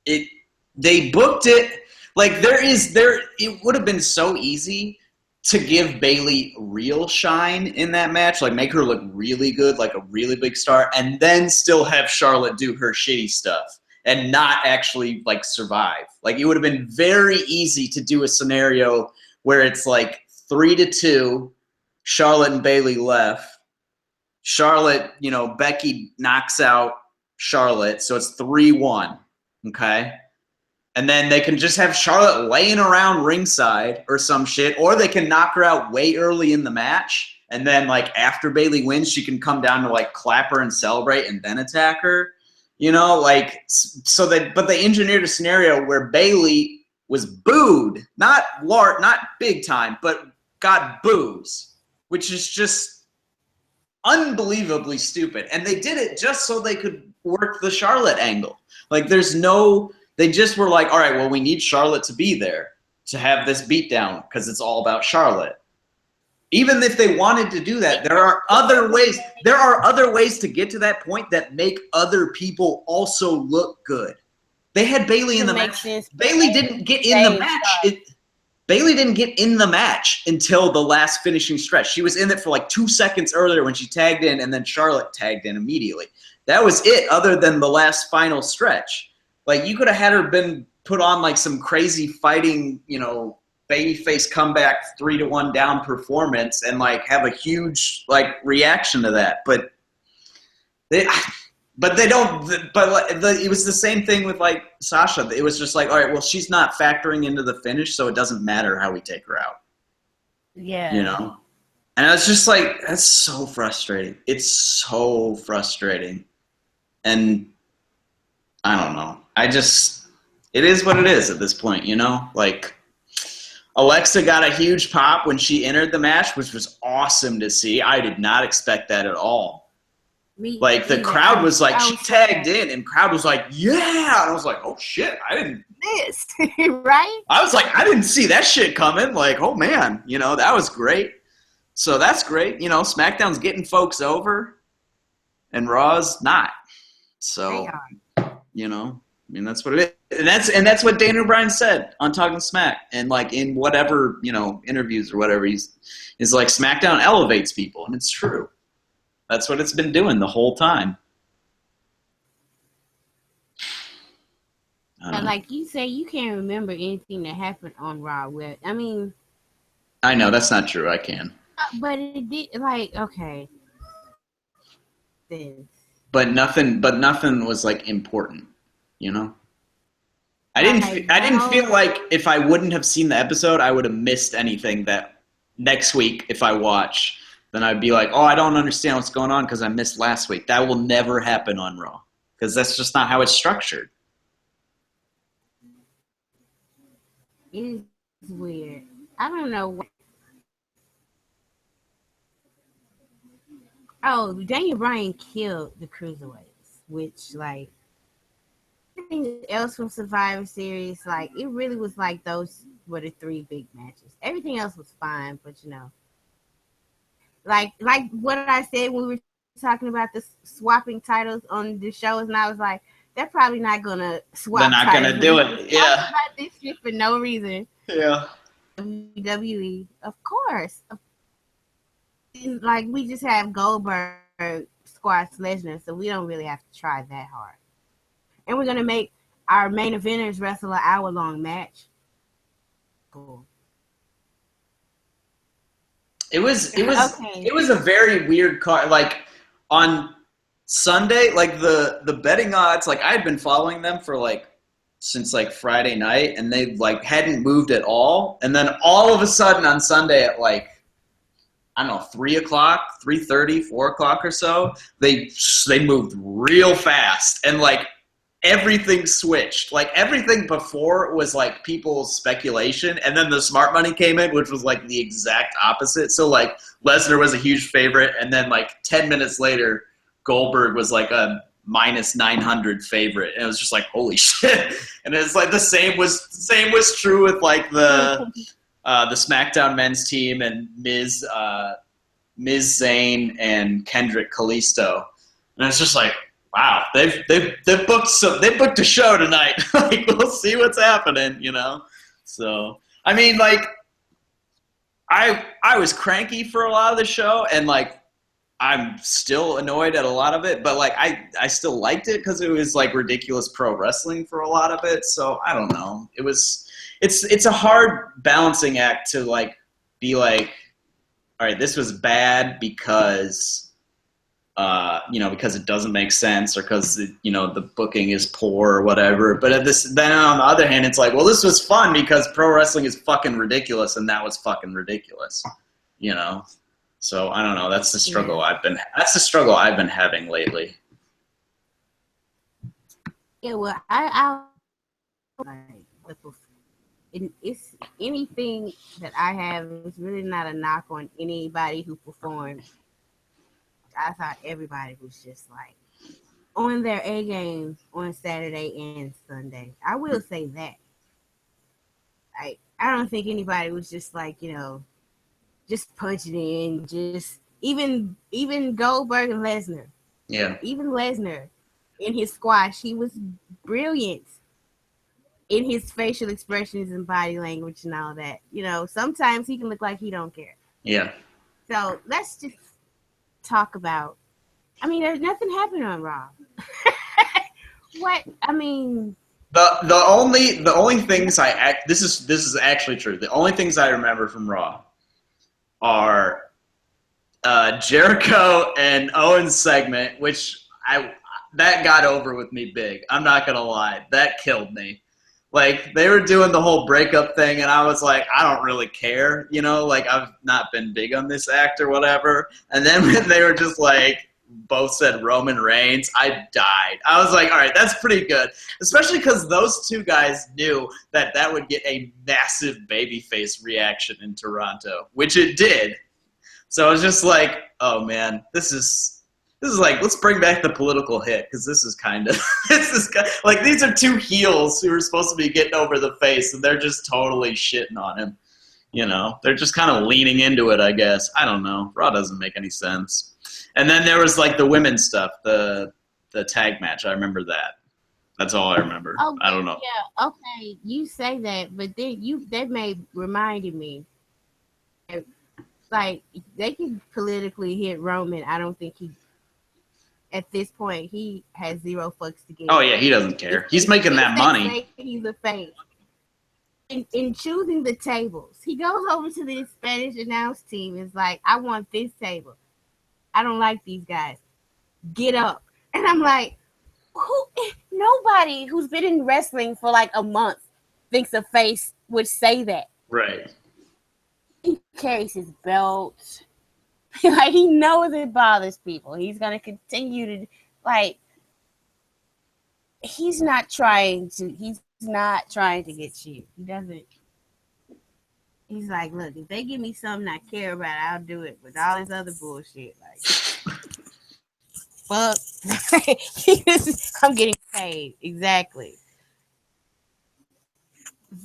They booked it like it would have been so easy to give Bayley real shine in that match, like make her look really good, like a really big star, and then still have Charlotte do her shitty stuff and not actually like survive. Like it would have been very easy to do a scenario where it's like 3-2, Charlotte and Bayley left. Charlotte, Becky knocks out Charlotte, so it's 3-1, okay? And then they can just have Charlotte laying around ringside or some shit, or they can knock her out way early in the match, and then like after Bayley wins, she can come down to like clap her and celebrate and then attack her. But they engineered a scenario where Bayley was booed, not big time, but got boos, which is just unbelievably stupid. And they did it just so they could work the Charlotte angle. Like they just were like, all right, well, we need Charlotte to be there to have this beatdown because it's all about Charlotte. Even if they wanted to do that, there are other ways. There are other ways to get to that point that make other people also look good. They had Bayley in the match. Bayley didn't get in the match. Bayley didn't get in the match until the last finishing stretch. She was in it for like 2 seconds earlier when she tagged in, and then Charlotte tagged in immediately. That was it, other than the last final stretch. Like, you could have had her been put on like some crazy fighting, babyface comeback 3-1 down performance and like have a huge like reaction to that. But they don't. It was the same thing with like Sasha. It was just like, all right, well, she's not factoring into the finish, so it doesn't matter how we take her out. Yeah. And I was just like, that's so frustrating. It's so frustrating. And I don't know. It is what it is at this point, Like, Alexa got a huge pop when she entered the match, which was awesome to see. I did not expect that at all. The crowd was like, she tagged in, and crowd was like, yeah! And I was like, oh, shit, I didn't... This, right? I was like, I didn't see that shit coming. Like, oh, man, that was great. So that's great. SmackDown's getting folks over, and Raw's not. So, that's what it is. And that's what Daniel Bryan said on Talking Smack, and like in whatever, interviews or whatever, he's like, SmackDown elevates people, and it's true. That's what it's been doing the whole time. And like you say, you can't remember anything that happened on Raw. I know that's not true. I can. But it did. Like, okay. But nothing was like important, I didn't feel like if I wouldn't have seen the episode, I would have missed anything that next week if I watch. Then I'd be like, oh, I don't understand what's going on because I missed last week. That will never happen on Raw because that's just not how it's structured. It is weird. I don't know. Oh, Daniel Bryan killed the Cruiserweights, which, like, everything else from Survivor Series, like, it really was like those were the 3 big matches. Everything else was fine, but, like what I said when we were talking about the swapping titles on the shows, and I was like, they're probably not gonna swap. They're not titles. gonna do it. Yeah. Talking about this shit for no reason. Yeah. WWE, of course. Like we just have Goldberg squash Lesnar, so we don't really have to try that hard. And we're gonna make our main eventers wrestle an hour-long match. Cool. It was a very weird card. Like on Sunday, like the betting odds, like I had been following them for like since like Friday night, and they like hadn't moved at all. And then all of a sudden on Sunday at like, I don't know, 3 o'clock, 3:30, 4 o'clock or so, they moved real fast, and like everything switched. Like everything before was like people's speculation, and then the smart money came in, which was like the exact opposite. So like Lesnar was a huge favorite, and then like 10 minutes later, Goldberg was like a minus 900 favorite, and it was just like, holy shit. And it's like the same was true with like the SmackDown men's team and Miz Zayn and Kendrick Kalisto, and it's just like, wow, they've booked a show tonight. Like we'll see what's happening, you know. So I mean, like I was cranky for a lot of the show, and like I'm still annoyed at a lot of it, but like I still liked it because it was like ridiculous pro wrestling for a lot of it. So I don't know. It's a hard balancing act to like be like, all right, this was bad because because it doesn't make sense, or because the booking is poor or whatever. But then on the other hand, it's like, well, this was fun because pro wrestling is fucking ridiculous, and that was fucking ridiculous, you know. So I don't know. That's the struggle I've been having lately. Yeah, well, it's anything that I have. It's really not a knock on anybody who performed. I thought everybody was just like on their A game on Saturday and Sunday. I will say that. I don't think anybody was just like, just punching in, just even Goldberg and Lesnar. Yeah. Even Lesnar in his squash, he was brilliant in his facial expressions and body language and all that. Sometimes he can look like he don't care. Yeah. So let's just talk about. I mean, there's nothing happened on Raw. What? I mean, the only things this is actually true. The only things I remember from Raw are Jericho and Owens segment, which that got over with me big. I'm not gonna lie, that killed me. Like they were doing the whole breakup thing, and I was like, I don't really care, like I've not been big on this act or whatever. And then when they were just like both said Roman Reigns, I died. I was like, all right, that's pretty good, especially because those two guys knew that would get a massive babyface reaction in Toronto, which it did. So I was just like, oh man, this is like, let's bring back the political hit, because this is like these are two heels who are supposed to be getting over the face, and they're just totally shitting on him. They're just kind of leaning into it, I guess. I don't know. Raw doesn't make any sense. And then there was like the women's stuff, the tag match. I remember that. That's all I remember. Oh, I don't know. Yeah, okay, you say that, but then that reminded me. Like they could politically hit Roman. I don't think at this point he has zero fucks to give. Oh yeah, he doesn't care. He's making that money. He's a face. In choosing the tables, he goes over to the Spanish announce team and is like, I want this table. I don't like these guys. Get up. And I'm like, nobody who's been in wrestling for like a month thinks a face would say that. Right. He carries his belt. Like he knows it bothers people. He's gonna continue to he's not trying to get you. He doesn't. He's like, look, if they give me something I care about, I'll do it. But all this other bullshit, fuck. I'm getting paid. Exactly.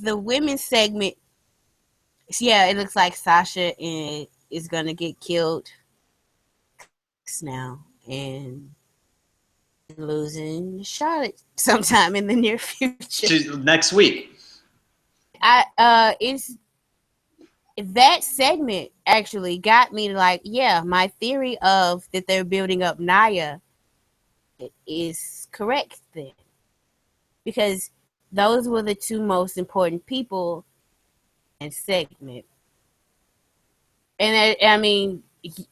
The women's segment, yeah, it looks like Sasha is gonna get killed now, and losing Charlotte sometime in the near future. Next week. It's that segment actually got me to like, yeah, my theory of that they're building up Nia is correct then, because those were the two most important people in segment. And I mean,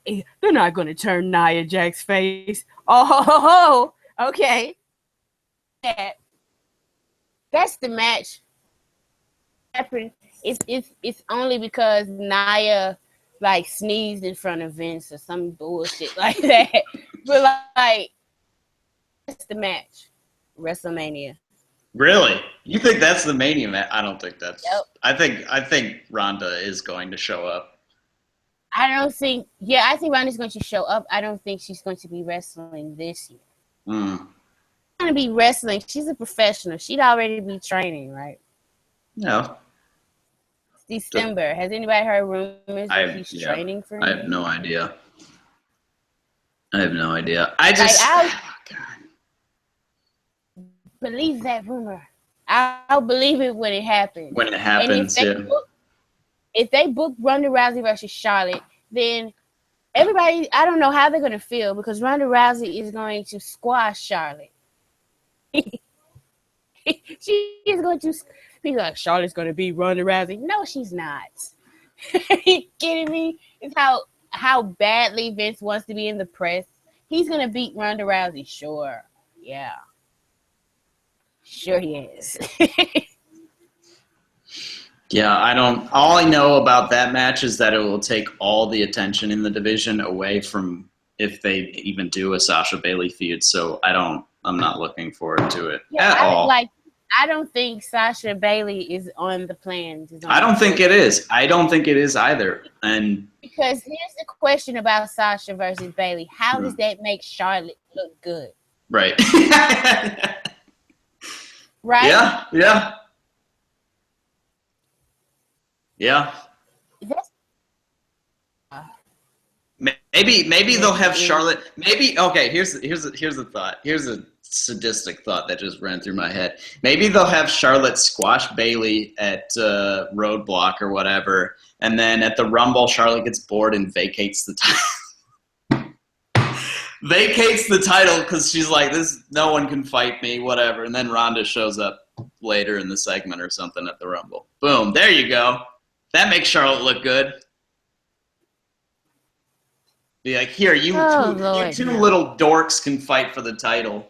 they're not going to turn Nia Jax's face. Oh, okay. That's the match. It's only because Nia like sneezed in front of Vince or some bullshit like that. But like, that's the match. WrestleMania. Really? You think that's the Mania match? I don't think that's. Yep. I think Ronda is going to show up. I think Ronda's going to show up. I don't think she's going to be wrestling this year. She's going to be wrestling. She's a professional. She'd already be training, right? No. It's December. Has anybody heard rumors that she's training for him? I have no idea. I just... believe that rumor. I'll believe it when it happens. When it happens, if they book Ronda Rousey versus Charlotte, then everybody, I don't know how they're going to feel, because Ronda Rousey is going to squash Charlotte. She is going to be like, Charlotte's going to beat Ronda Rousey. No, she's not. Are you kidding me? It's how badly Vince wants to be in the press. He's going to beat Ronda Rousey, sure. Yeah. Sure he is. Yeah, all I know about that match is that it will take all the attention in the division away from if they even do a Sasha Bailey feud. So I'm not looking forward to it at all. I don't think Sasha Bailey is on the plan. I don't think it is. I don't think it is either. And because here's the question about Sasha versus Bailey. How does that make Charlotte look good? Right. Right? Yeah. Maybe they'll have Charlotte. Maybe here's a thought. Here's a sadistic thought that just ran through my head. Maybe they'll have Charlotte squash Bailey at Roadblock or whatever, and then at the Rumble, Charlotte gets bored and vacates the title. Vacates the title because she's like, no one can fight me, whatever. And then Ronda shows up later in the segment or something at the Rumble. Boom, there you go. That makes Charlotte look good. Be like, here, you two little dorks can fight for the title.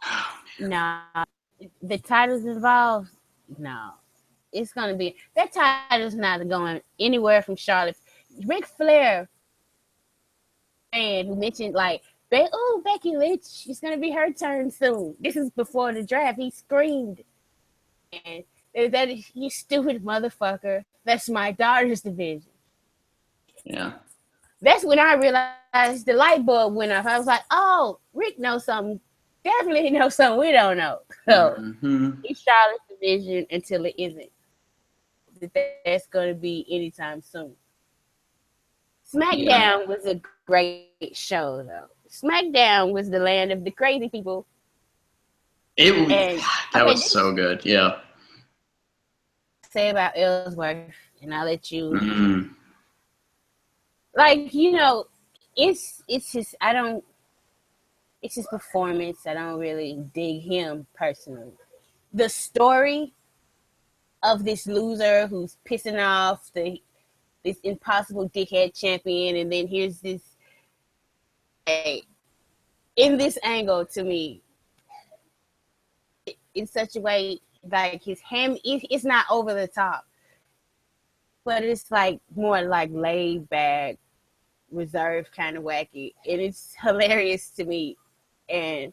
Oh, no, the title's involved. No, it's gonna be that title's not going anywhere from Charlotte. Ric Flair, man, who mentioned like, Becky Lynch, it's gonna be her turn soon. This is before the draft. He screamed, and that is, you stupid motherfucker. That's my daughter's division. Yeah. That's when I realized the light bulb went off. I was like, oh, Rick knows something. Definitely knows something we don't know. So it's Charlotte's division until it isn't. That's going to be anytime soon. SmackDown was a great show, though. SmackDown was the land of the crazy people. That was so good, yeah. Say about Ellsworth, and I'll let you... Like, it's his performance. I don't really dig him personally. The story of this loser who's pissing off this impossible dickhead champion, and then here's this in this angle to me in such a way like his ham it's not over the top, but it's like more like laid back, reserved, kind of wacky, and it's hilarious to me. And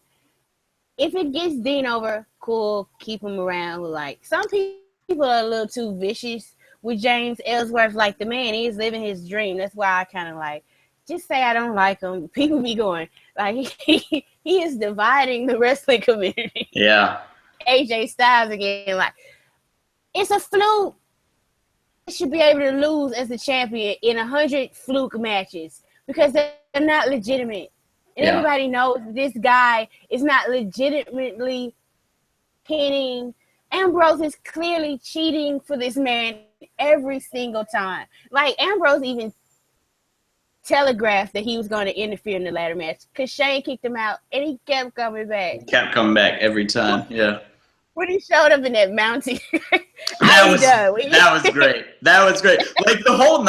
if it gets Dean over, cool, keep him around. Like, some people are a little too vicious with James Ellsworth. Like, the man is living his dream. That's why I kind of like, just say I don't like him. People be going, like, he is dividing the wrestling community. Yeah. AJ Styles again, like, it's a fluke. Should be able to lose as the champion in 100 fluke matches, because they're not legitimate. And everybody knows this guy is not legitimately pinning. Ambrose is clearly cheating for this man every single time. Like, Ambrose even telegraphed that he was going to interfere in the ladder match because Shane kicked him out, and he kept coming back. He kept coming back every time, yeah. When he showed up in that mountain, that was great. That was great. Like, the whole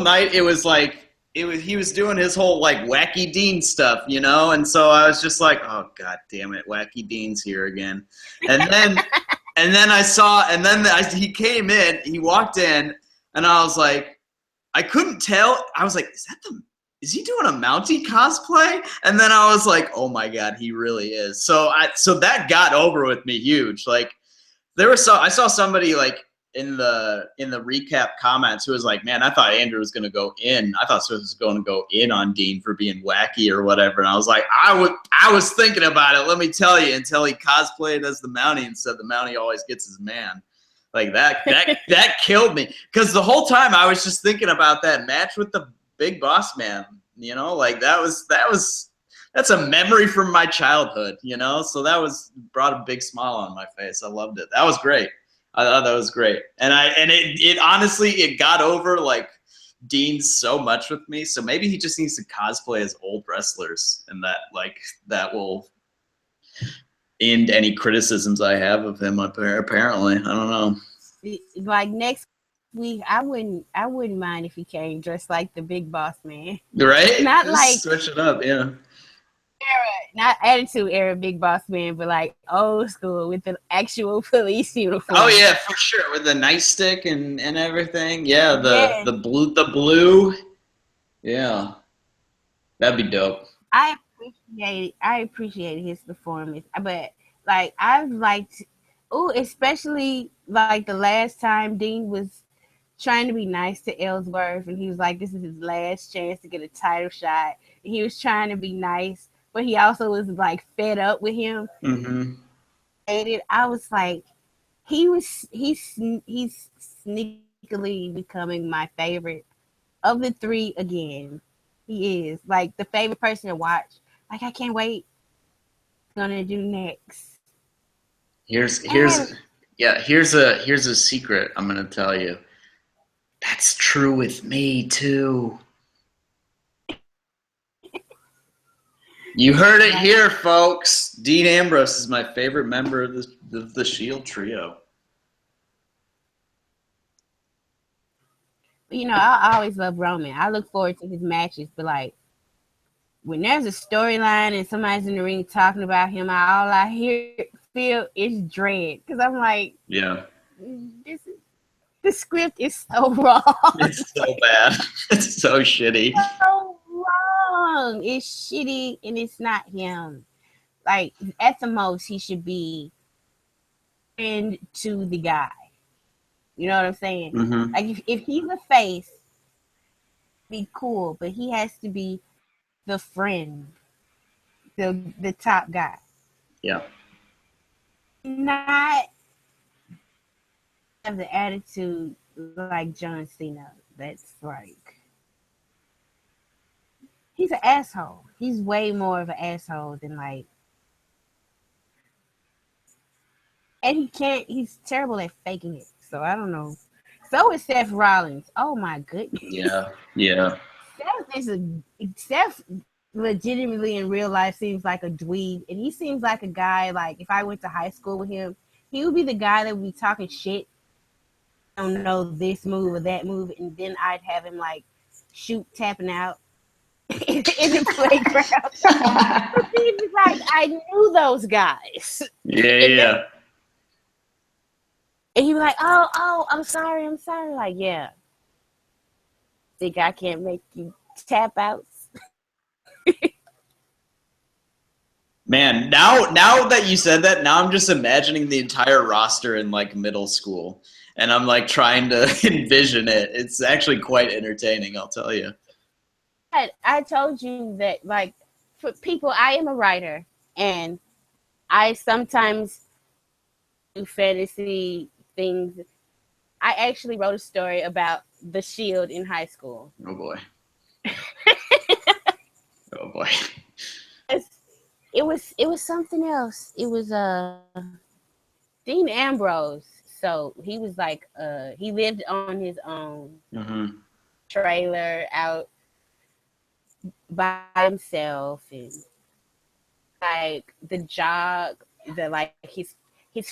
night, it was like, he was doing his whole, like, Wacky Dean stuff, you know? And so I was just like, oh, God damn it, Wacky Dean's here again. And then he came in, he walked in, and I was like, I couldn't tell. I was like, is he doing a Mountie cosplay? And then I was like, oh my God, he really is. So that got over with me huge. Like, I saw somebody like in the recap comments who was like, man, I thought Andrew was going to go in. I thought Swift was going to go in on Dean for being wacky or whatever. And I was like, I was thinking about it. Let me tell you, until he cosplayed as the Mountie and said the Mountie always gets his man. Like, that killed me, because the whole time I was just thinking about that match with the Big Boss Man, you know, like that's a memory from my childhood, you know, so that brought a big smile on my face. I loved it. That was great. I thought that was great. And it honestly, it got over like Dean so much with me. So maybe he just needs to cosplay as old wrestlers, and that will end any criticisms I have of him apparently. I don't know. Like, next week, I wouldn't mind if he came dressed like the Big Boss Man. Right? Not just like switch it up, yeah. Not Attitude Era Big Boss Man, but like old school with the actual police uniform. Oh yeah, for sure, with the nightstick and everything. Yeah, the blue. Yeah, that'd be dope. I appreciate his performance, but like, I've liked, especially like the last time Dean was trying to be nice to Ellsworth, and he was like, this is his last chance to get a title shot. And he was trying to be nice, but he also was like fed up with him. Mm-hmm. I was like, he's sneakily becoming my favorite of the three again. He is like the favorite person to watch. Like, I can't wait. Gonna do next. Here's a secret I'm gonna tell you. That's true with me too. You heard it here, folks. Dean Ambrose is my favorite member of the Shield trio. You know, I always love Roman. I look forward to his matches, but like, when there's a storyline and somebody's in the ring talking about him, all I feel is dread, because I'm like, yeah, the script is so wrong. It's so bad. It's so shitty. So wrong. It's shitty, and it's not him. Like, at the most, he should be friend to the guy. You know what I'm saying? Mm-hmm. Like, if he's a face, be cool, but he has to be the friend, the top guy. Yeah. Not have the attitude like John Cena. That's like, he's an asshole. He's way more of an asshole than like, and he's terrible at faking it. So I don't know. So is Seth Rollins. Oh my goodness. Yeah. Seth legitimately in real life seems like a dweeb, and he seems like a guy, like, if I went to high school with him, he would be the guy that would be talking shit. I don't know this move or that move, and then I'd have him like tapping out in the playground. But he was like, I knew those guys. Yeah. And he was like, oh, I'm sorry. Like, yeah. Think I can't make you tap out? Man, now that you said that, now I'm just imagining the entire roster in like middle school, and I'm like trying to envision it. It's actually quite entertaining, I'll tell you. I told you that, like, for people, I am a writer, and I sometimes do fantasy things. I actually wrote a story about the Shield in high school. Oh boy. Oh boy. It was something else. It was Dean Ambrose. So he was like he lived on his own trailer out by himself, and like the job, like his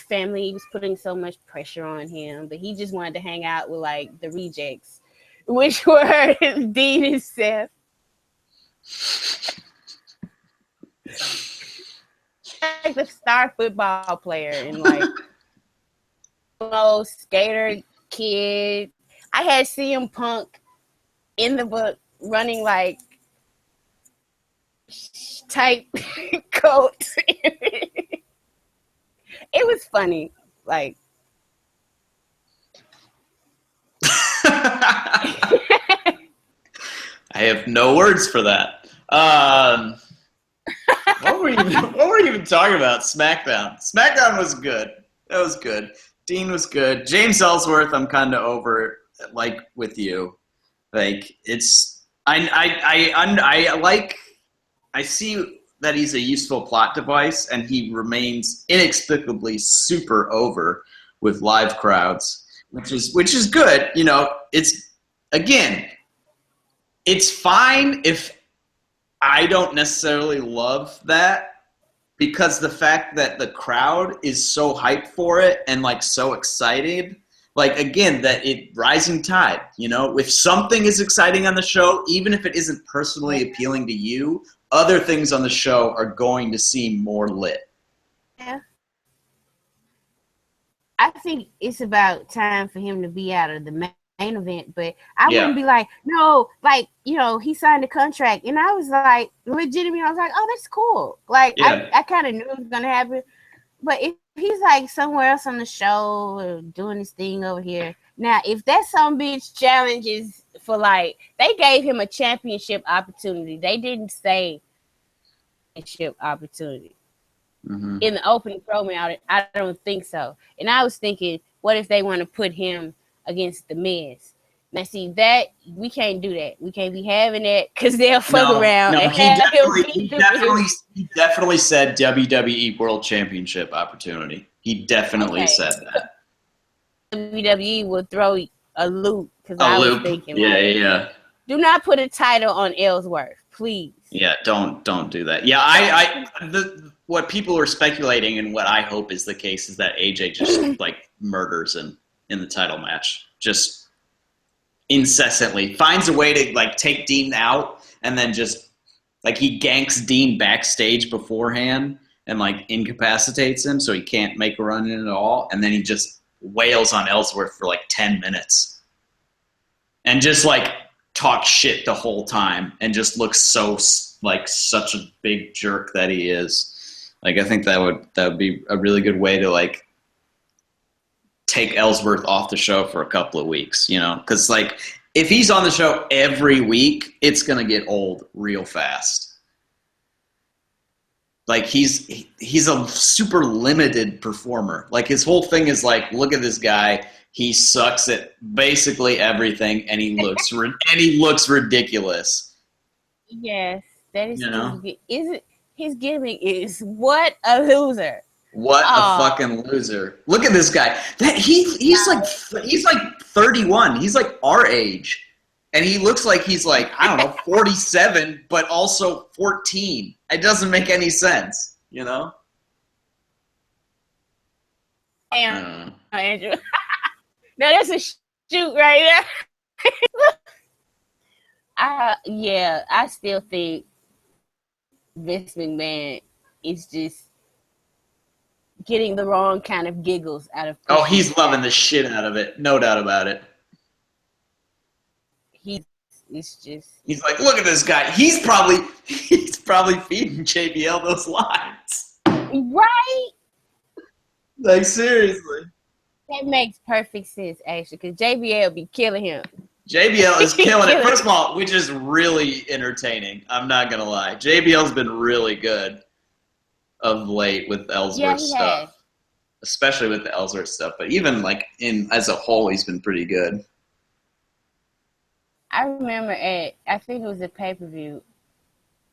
family was putting so much pressure on him, but he just wanted to hang out with like the rejects, which were Dean and Seth. Like the star football player and like skater kid. I had CM Punk in the book running like type coat. It was funny. Like I have no words for that. What were you even talking about? SmackDown. SmackDown was good. That was good. Dean was good. James Ellsworth, I'm kind of over. Like with you, like it's I see that he's a useful plot device, and he remains inexplicably super over with live crowds, which is good. You know, it's fine if I don't necessarily love that, because the fact that the crowd is so hyped for it and like so excited, like again, that it rising tide, you know, if something is exciting on the show, even if it isn't personally appealing to you, other things on the show are going to seem more lit. Yeah. I think it's about time for him to be out of the main event, but I wouldn't be like, no, like, you know, he signed a contract, and I was like, legitimately, I was like, oh, that's cool. Like, I kind of knew it was gonna happen, but if he's like somewhere else on the show or doing this thing over here, now if that some bitch challenges for like, they gave him a championship opportunity, they didn't say championship opportunity. In the opening promo, I don't think so. And I was thinking, what if they want to put him against the Miz? Now, see, that we can't do that. We can't be having that because they'll fuck around. No, he definitely said WWE World Championship opportunity. He definitely said that. WWE will throw a loop because I was thinking, do not put a title on Ellsworth, please. Yeah, don't do that. Yeah, what people are speculating, and what I hope is the case, is that AJ just like murders him in the title match, just incessantly finds a way to like take Dean out, and then just like he ganks Dean backstage beforehand and like incapacitates him so he can't make a run in at all, and then he just wails on Ellsworth for like 10 minutes and just like talks shit the whole time and just looks so like such a big jerk that he is. Like, I think that would be a really good way to like take Ellsworth off the show for a couple of weeks, you know, because like if he's on the show every week, it's gonna get old real fast. Like he's a super limited performer. Like his whole thing is like, look at this guy. He sucks at basically everything, and he looks ridiculous. Yes, that is. You know? His gimmick is what a loser. What a fucking loser! Look at this guy. He's like 31. He's like our age, and he looks like he's like, I don't know, 47, but also 14. It doesn't make any sense, you know. Damn, Andrew. No, that's a shoot right there. I still think Vince McMahon is just getting the wrong kind of giggles out of. Oh, he's loving the shit out of it. No doubt about it. He's like, look at this guy. He's probably feeding JBL those lines. Right? Like, seriously. That makes perfect sense, actually, because JBL be killing him. JBL is killing it. First of all, which is really entertaining. I'm not going to lie. JBL's been really good of late with Ellsworth stuff. Has. Especially with the Ellsworth stuff. But even like as a whole, he's been pretty good. I remember I think it was a pay-per-view.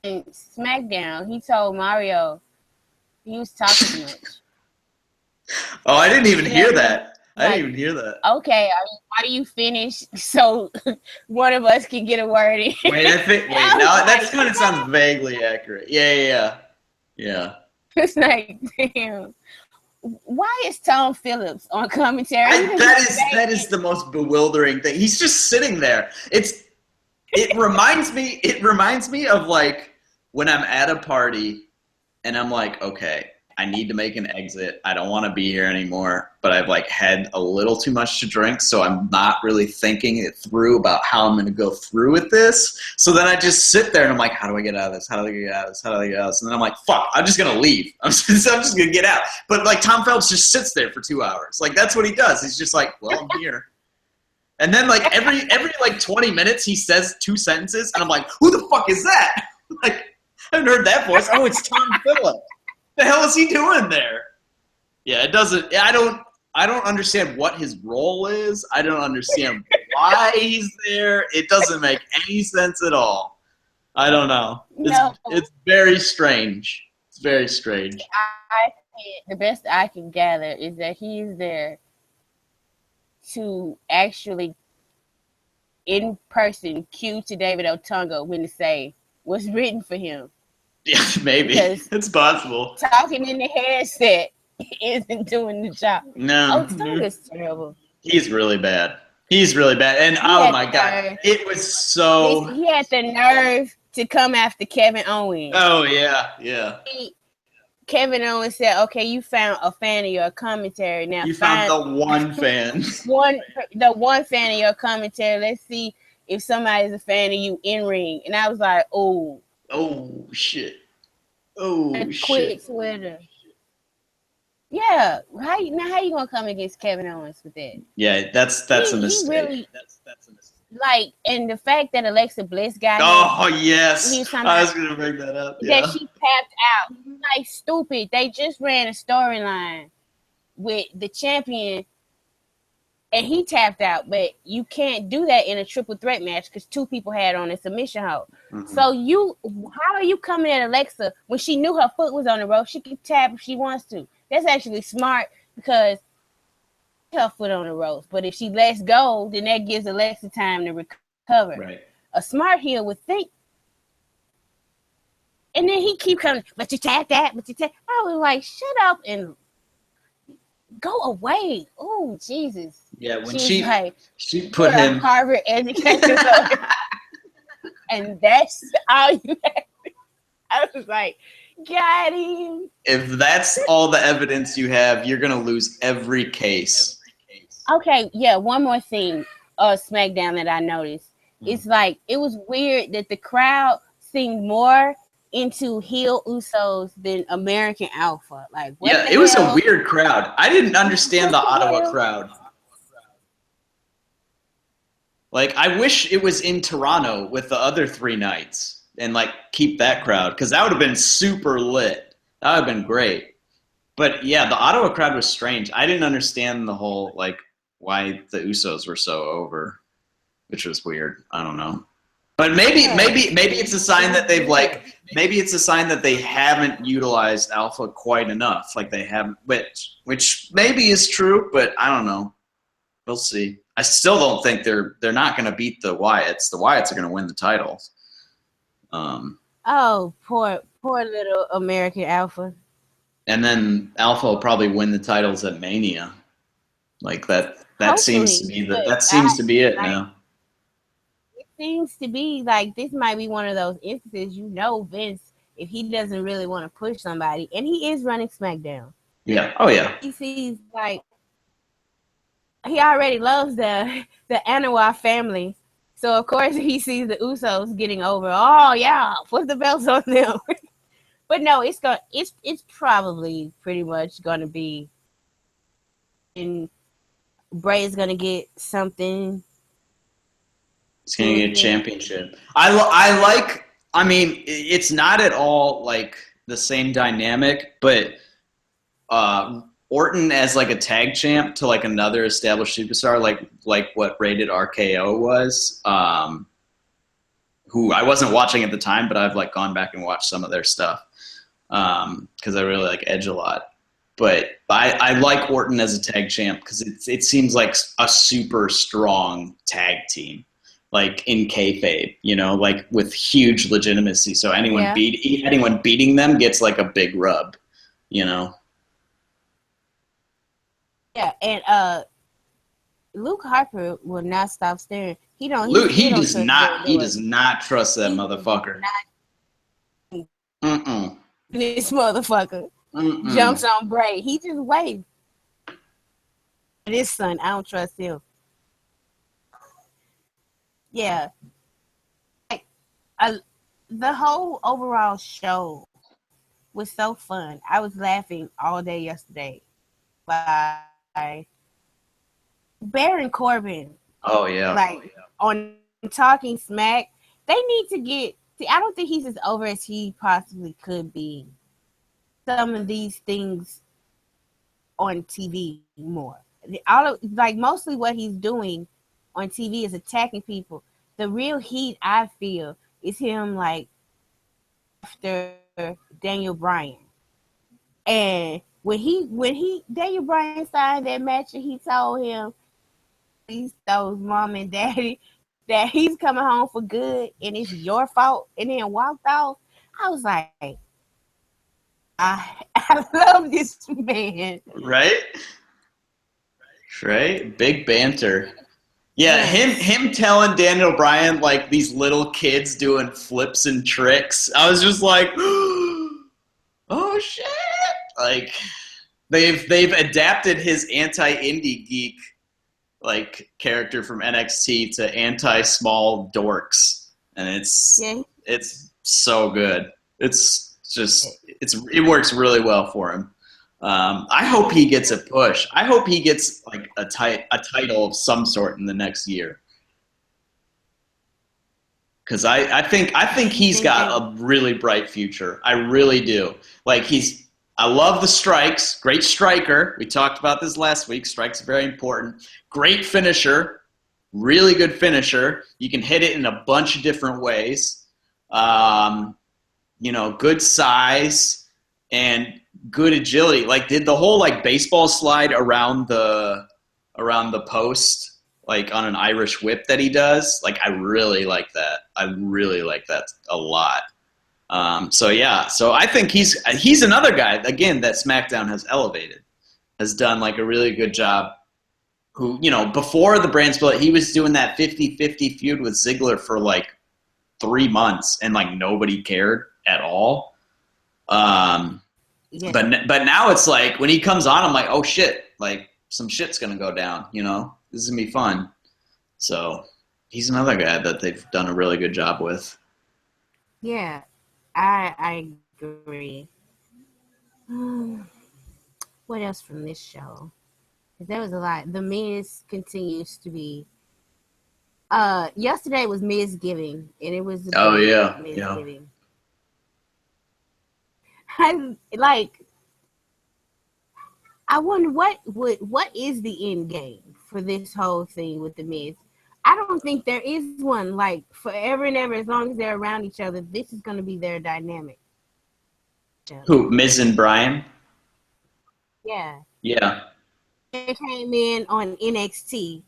in SmackDown, he told Mario he was talking too much. Oh, I didn't even hear that. I didn't even hear that. Okay, why do you finish so one of us can get a word in? Wait, that kind of sounds vaguely accurate. Yeah. It's like, damn. Why is Tom Phillips on commentary? That is the most bewildering thing. He's just sitting there. It reminds me of like when I'm at a party and I'm like, okay, I need to make an exit. I don't want to be here anymore, but I've like had a little too much to drink, so I'm not really thinking it through about how I'm going to go through with this. So then I just sit there and I'm like, how do I get out of this? How do I get out of this? How do I get out of this? And then I'm like, fuck, I'm just going to leave. I'm just going to get out. But like Tom Phelps just sits there for 2 hours. Like that's what he does. He's just like, well, I'm here. And then like every like 20 minutes he says 2 sentences and I'm like, who the fuck is that? Like I haven't heard that voice. Oh, it's Tom Phillips. The hell is he doing there? Yeah, it doesn't. I don't understand what his role is. I don't understand why he's there. It doesn't make any sense at all. I don't know. It's very strange. It's very strange. The best I can gather is that he's there to actually, in person, cue to David Otunga when to say what's written for him. Yeah, maybe. It's possible. Talking in the headset isn't doing the job. No. Otunga's terrible. He's really bad. And oh my God, it was so... He had the nerve to come after Kevin Owens. Oh, yeah. Kevin Owens said, okay, you found a fan of your commentary. Now you found the one fan. The one fan of your commentary. Let's see if somebody's a fan of you in ring. And I was like, oh, shit. Quit Twitter. Yeah. How you gonna come against Kevin Owens with that? Yeah, that's a mistake. Really, that's a mistake. Like, and the fact that Alexa Bliss got yes. I was gonna bring that up. That she tapped out. Like stupid. They just ran a storyline with the champion and he tapped out, but you can't do that in a triple threat match because 2 people had on a submission hold. Mm-hmm. So how are you coming at Alexa when she knew her foot was on the rope? She can tap if she wants to. That's actually smart because her foot on the ropes. But if she lets go, then that gives Alexa time to recover. Right. A smart heel would think. And then he keep coming, but you tap that, I was like, shut up and go away. Oh, Jesus. Yeah, when she put him Harvard education and that's all you had. I was like, got him. If that's all the evidence you have, you're gonna lose every case. Okay, yeah, one more thing, SmackDown that I noticed. It's like it was weird that the crowd seemed more into heel Usos than American Alpha. Like, it was a weird crowd. I didn't understand the Ottawa crowd. Like, I wish it was in Toronto with the other 3 nights and like keep that crowd because that would have been super lit. That would have been great. But yeah, the Ottawa crowd was strange. I didn't understand the whole like why the Usos were so over, which was weird. I don't know. But maybe it's a sign that maybe it's a sign that they haven't utilized Alpha quite enough. Like they haven't, which maybe is true, but I don't know. We'll see. I still don't think they're not going to beat the Wyatts. The Wyatts are going to win the titles. Oh, poor little American Alpha. And then Alpha will probably win the titles at Mania. Like that seems to be it now. It seems to be like this might be one of those instances, Vince, if he doesn't really want to push somebody, and he is running SmackDown. Yeah. Oh yeah. He sees like he already loves the Anoa'i family. So of course he sees the Usos getting over. Oh yeah, put the belts on them. But no, it's probably pretty much gonna be, and Bray's gonna get something. He's gonna get a championship. I mean, it's not at all like the same dynamic, but Orton as like a tag champ to like another established superstar, like what Rated RKO was. who I wasn't watching at the time, but I've like gone back and watched some of their stuff because I really like Edge a lot. But I like Orton as a tag champ because it seems like a super strong tag team, like in kayfabe, you know, like with huge legitimacy. So anyone beating them gets like a big rub, you know. Yeah, and Luke Harper will not stop staring. He does not trust that motherfucker. This motherfucker jumps on Bray. He just waves. This son, I don't trust him. Yeah. The whole overall show was so fun. I was laughing all day yesterday by Baron Corbin. Oh, yeah. Like, on Talking Smack, they need to get... See, I don't think he's as over as he possibly could be. Some of these things on TV more. Mostly what he's doing on TV is attacking people. The real heat I feel is him like after Daniel Bryan. And when Daniel Bryan signed that match and he told him he told mom and daddy that he's coming home for good and it's your fault and then walked off, I was like, I love this man. Right? Big banter. Yeah, him telling Daniel Bryan like these little kids doing flips and tricks. I was just like, oh shit! Like they've adapted his anti-indie geek like character from NXT to anti-small dorks, and it's so good. It works really well for him. I hope he gets a push. I hope he gets like a title of some sort in the next year. Because I think he's got a really bright future. I really do. Like I love the strikes. Great striker. We talked about this last week. Strikes are very important. Great finisher. Really good finisher. You can hit it in a bunch of different ways. Good size and good agility. Like did the whole like baseball slide around the post, like on an Irish whip that he does. Like I really like that. I really like that a lot. So I think he's another guy again that SmackDown has elevated, has done like a really good job. Who, before the brand split, he was doing that 50-50 feud with Ziggler for like 3 months and like nobody cared at all. But now it's like when he comes on, I'm like, oh shit, like some shit's gonna go down. This is gonna be fun. So he's another guy that they've done a really good job with. Yeah, I agree. What else from this show? There was a lot. The Miz continues to be. Yesterday was Miz Giving, and it was. Miz Giving. I wonder what is the end game for this whole thing with the Miz. I don't think there is one. Like forever and ever, as long as they're around each other, this is going to be their dynamic. Who, Miz and Brian? Yeah. Yeah. They came in on NXT,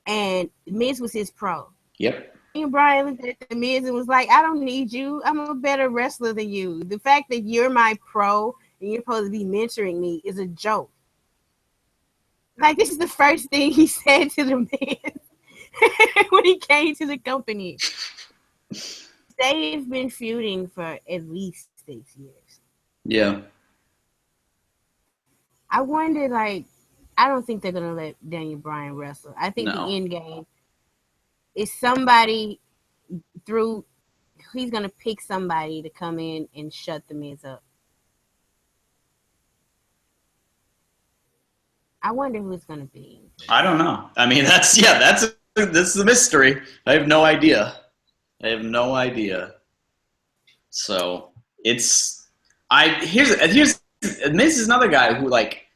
and Miz was his pro. Yep. And Brian looked at the Miz and was like, I don't need you. I'm a better wrestler than you. The fact that you're my pro and you're supposed to be mentoring me is a joke. Like, this is the first thing he said to the Miz when he came to the company. They've been feuding for at least 6 years. Yeah. I wonder, I don't think they're going to let Daniel Bryan wrestle. I think the end game is somebody he's going to pick somebody to come in and shut the Miz up. I wonder who it's going to be. I don't know. I mean, this is a mystery. I have no idea. So here's Miz is another guy who like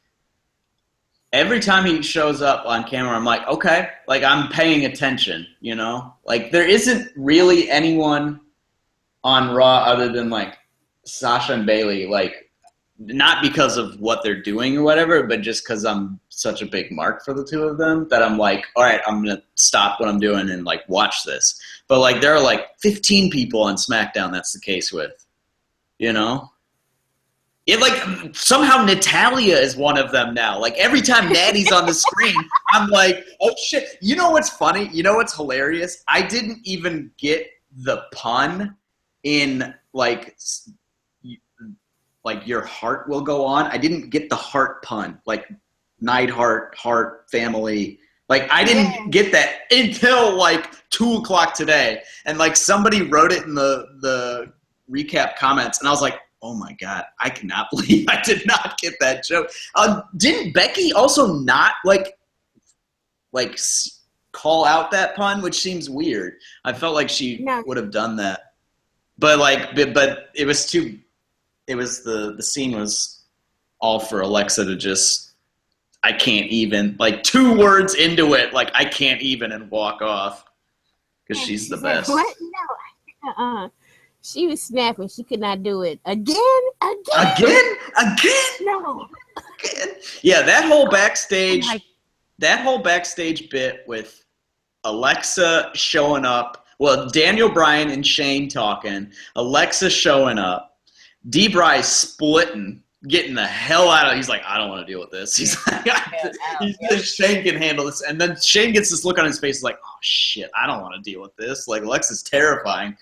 every time he shows up on camera, I'm like, okay, like I'm paying attention, you know? Like there isn't really anyone on Raw other than like Sasha and Bailey, like not because of what they're doing or whatever, but just because I'm such a big mark for the two of them that I'm like, all right, I'm going to stop what I'm doing and like watch this. But like there are like 15 people on SmackDown that's the case with, you know? It like somehow Natalia is one of them now. Like every time Natty's on the screen, I'm like, oh shit. You know what's funny? You know what's hilarious? I didn't even get the pun in like your heart will go on. I didn't get the heart pun, like Neidhart, heart, family. Like I didn't get that until like 2:00 today, and like somebody wrote it in the recap comments, and I was like, oh my God, I cannot believe I did not get that joke. Didn't Becky also not like call out that pun, which seems weird? I felt like she would have done that, but it was too. It was the scene was all for Alexa to just, I can't even, like 2 words into it, like I can't even, and walk off because she's the best. What? No. She was snapping. She could not do it again. No. Again. Yeah, that whole backstage bit with Alexa showing up. Well, Daniel Bryan and Shane talking. Alexa showing up. D-Bry splitting, getting the hell out of it. He's like, I don't want to deal with this. He's like, Shane can handle this. And then Shane gets this look on his face like, oh, shit, I don't want to deal with this. Like, Alexa's terrifying.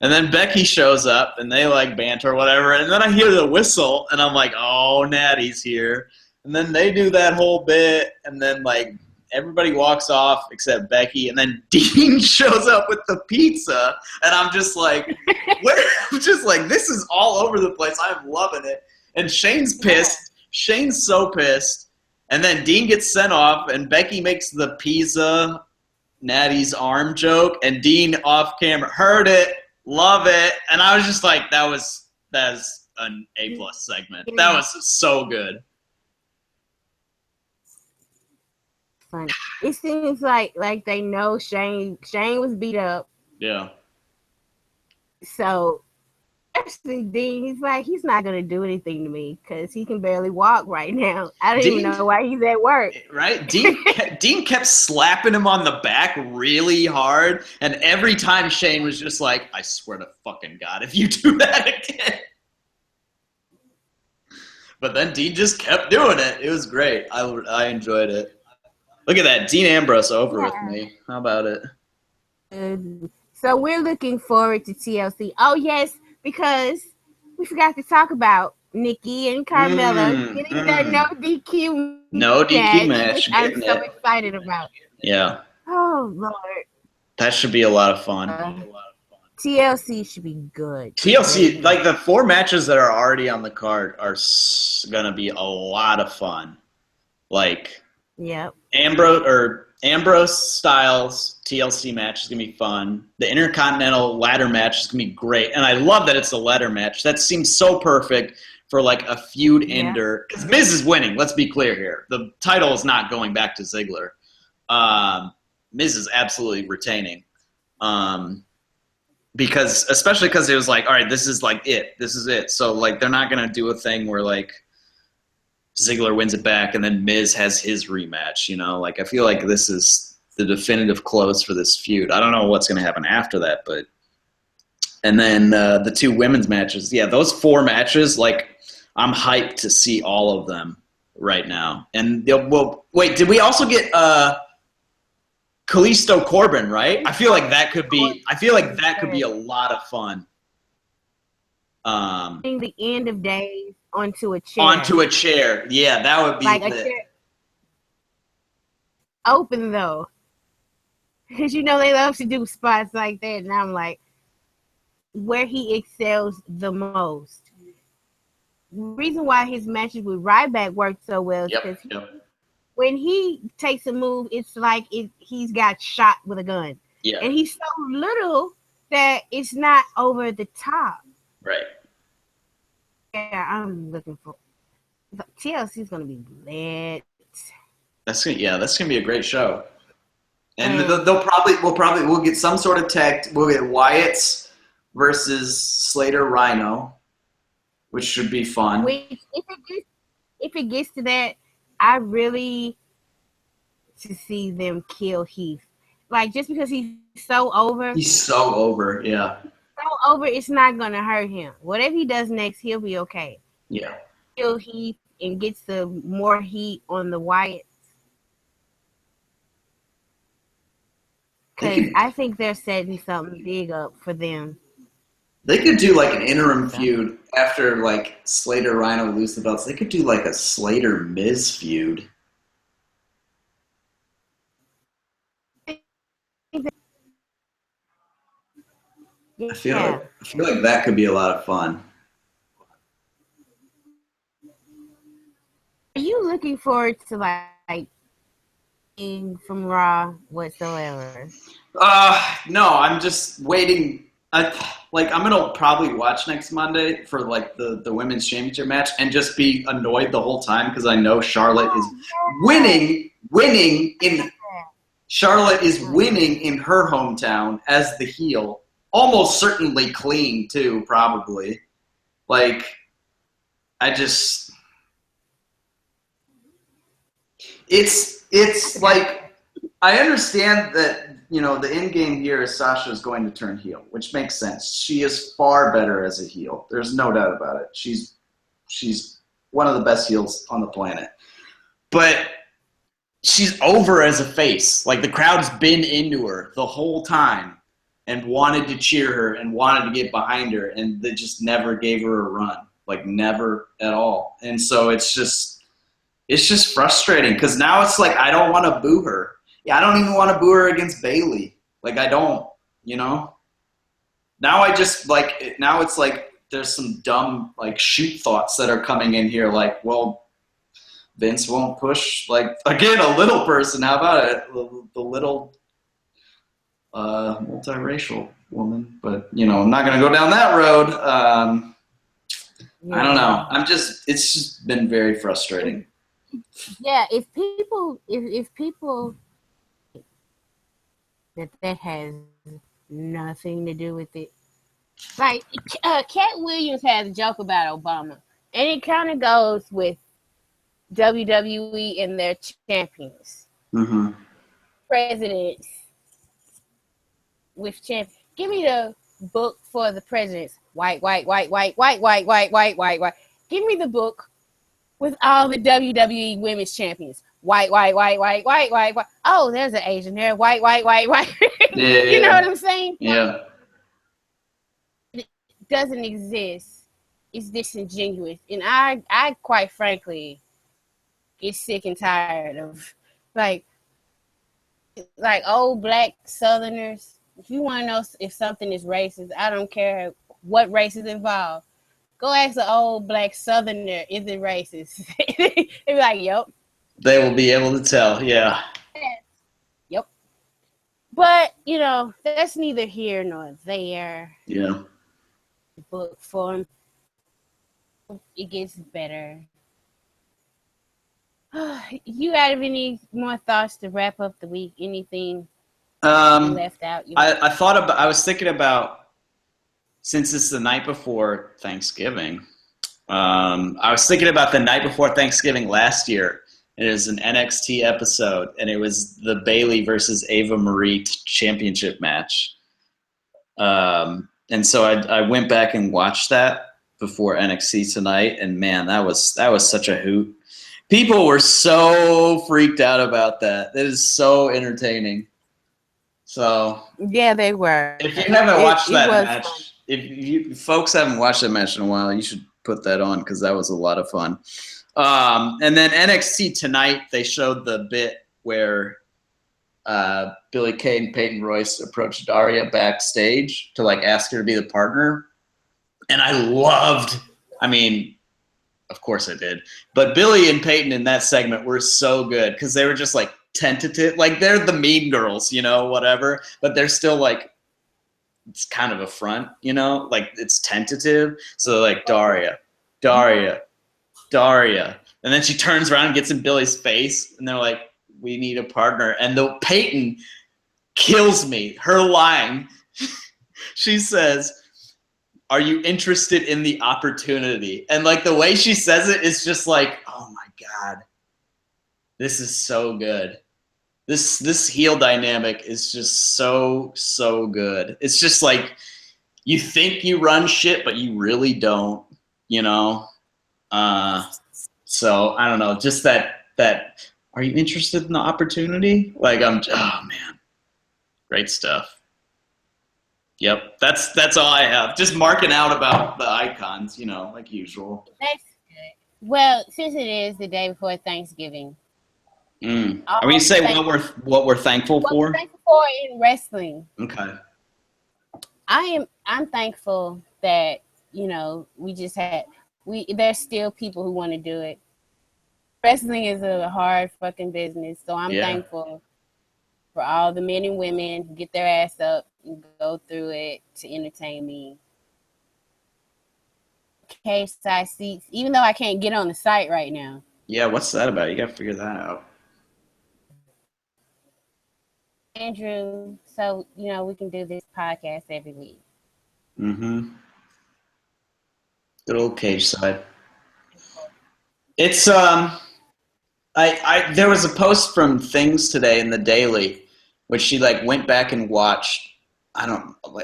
And then Becky shows up, and they, like, banter or whatever. And then I hear the whistle, and I'm like, oh, Natty's here. And then they do that whole bit, and then, like, everybody walks off except Becky, and then Dean shows up with the pizza, and I'm just like, I'm just like, this is all over the place. I'm loving it. And Shane's pissed. Yeah. Shane's so pissed. And then Dean gets sent off, and Becky makes the pizza Natty's arm joke, and Dean off camera heard it, love it, and I was just like, that's an A+ segment. That was so good. It seems like they know Shane was beat up. Yeah. So actually Dean, he's like, he's not gonna do anything to me because he can barely walk right now. I don't even know why he's at work. Right? Dean kept slapping him on the back really hard, and every time Shane was just like, I swear to fucking God, if you do that again. But then Dean just kept doing it. It was great. I enjoyed it. Look at that. Dean Ambrose over with me. How about it? So we're looking forward to TLC. Oh, yes, because we forgot to talk about Nikki and Carmella getting that no DQ match. I'm so excited about. Yeah. Oh, Lord. That should be a lot of fun. TLC should be good. TLC, like the 4 matches that are already on the card are going to be a lot of fun. Like... Yep. Ambrose Styles TLC match is gonna be fun. The Intercontinental ladder match is gonna be great, and I love that it's a ladder match. That seems so perfect for like a feud ender. Because Miz is winning. Let's be clear here. The title is not going back to Ziggler. Miz is absolutely retaining. Especially because it was like, all right, this is like it. This is it. So like they're not gonna do a thing where like Ziggler wins it back, and then Miz has his rematch, you know? Like, I feel like this is the definitive close for this feud. I don't know what's going to happen after that, but... And then the 2 women's matches. Yeah, those 4 matches, like, I'm hyped to see all of them right now. And, well, wait, did we also get Kalisto Corbin, right? I feel like that could be a lot of fun. In the end of days. Onto a chair. Yeah, that would be like a chair. Open though, because they love to do spots like that, and I'm like, where he excels the most. The reason why his matches with Ryback worked so well is because when he takes a move, it's like he's got shot with a gun. Yeah, and he's so little that it's not over the top. Right. Yeah, I'm looking for TLC is gonna be lit. That's gonna be a great show. And we'll get some sort of tech. We'll get Wyatt's versus Slater Rhino, which should be fun. If it gets to that, I really to see them kill Heath. Like, just because he's so over. He's so over, yeah. So over, it's not gonna hurt him. Whatever he does next, he'll be okay. Yeah. Kill Heath and gets the more heat on the Wyatts. Because I think they're setting something big up for them. They could do like an interim feud after like Slater Rhino lose the belts. They could do like a Slater Miz feud. I feel like that could be a lot of fun. Are you looking forward to like from Raw whatsoever? No, I'm just waiting. I'm gonna probably watch next Monday for like the women's championship match and just be annoyed the whole time because I know Charlotte is winning in her hometown as the heel, almost certainly clean too, probably. Like, it's like, I understand that, you know, the end game here is Sasha is going to turn heel, which makes sense. She is far better as a heel. There's no doubt about it. She's one of the best heels on the planet. But she's over as a face. Like, the crowd's been into her the whole time and wanted to cheer her and wanted to get behind her, and they just never gave her a run. Like, never at all. And so it's just frustrating because now it's like I don't want to boo her. Yeah, I don't even want to boo her against Bayley. Like, I don't, you know? Now it's like there's some dumb, like, shoot thoughts that are coming in here. Like, well, Vince won't push, like, again, a little person. How about it? The little multiracial woman. But, you know, I'm not going to go down that road. I don't know. It's just been very frustrating. Yeah, if people that has nothing to do with it. Like, Cat Williams has a joke about Obama, and it kind of goes with WWE and their champions, presidents with champions. Give me the book for the presidents. White. Give me the book with all the WWE women's champions. White. Oh, there's an Asian there. White. Yeah, you know what I'm saying? Yeah. It doesn't exist. It's disingenuous. And I quite frankly get sick and tired of like old black Southerners. If you want to know if something is racist, I don't care what race is involved. Go ask an old black Southerner, is it racist? They be like, yep. They will be able to tell, yeah. Yep. But, you know, that's neither here nor there. Yeah. Book form, it gets better. You have any more thoughts to wrap up the week? Anything left out? I was thinking about, since it's the night before Thanksgiving, I was thinking about the night before Thanksgiving last year. It was an NXT episode, and it was the Bayley versus Ava Marie championship match. And so I went back and watched that before NXT tonight, and man, that was such a hoot. People were so freaked out about that. It is so entertaining. So yeah, they were. If you haven't watched that match, if you folks haven't watched that match in a while, you should put that on because that was a lot of fun. And then NXT tonight, they showed the bit where Billie Kay and Peyton Royce approached Daria backstage to like ask her to be the partner. And I mean, of course I did. But Billie and Peyton in that segment were so good because they were just like tentative. Like they're the mean girls, you know, whatever. But they're still like, it's kind of a front, you know, like it's tentative. So like Daria. And then she turns around and gets in Billie's face. And they're like, we need a partner. And the Peyton kills me. Her line, she says, "Are you interested in the opportunity?" And like the way she says it is just like, oh my God, this is so good. This heel dynamic is just so good. It's just like you think you run shit, but you really don't, you know? So I don't know, just that are you interested in the opportunity? Like oh man. Great stuff. Yep, that's all I have. Just marking out about the icons, you know, like usual. That's good. Well, since it is the day before Thanksgiving, Are we say what we're thankful for? What we're thankful for in wrestling. Okay. I'm thankful that, you know, there's still people who want to do it. Wrestling is a hard fucking business, so I'm thankful for all the men and women who get their ass up and go through it to entertain me. Cage side seats, even though I can't get on the site right now. Yeah, what's that about? You got to figure that out. Andrew, so, you know, we can do this podcast every week. Mm-hmm. Good old cage side. It's, there was a post from Things today in the Daily, which she like went back and watched,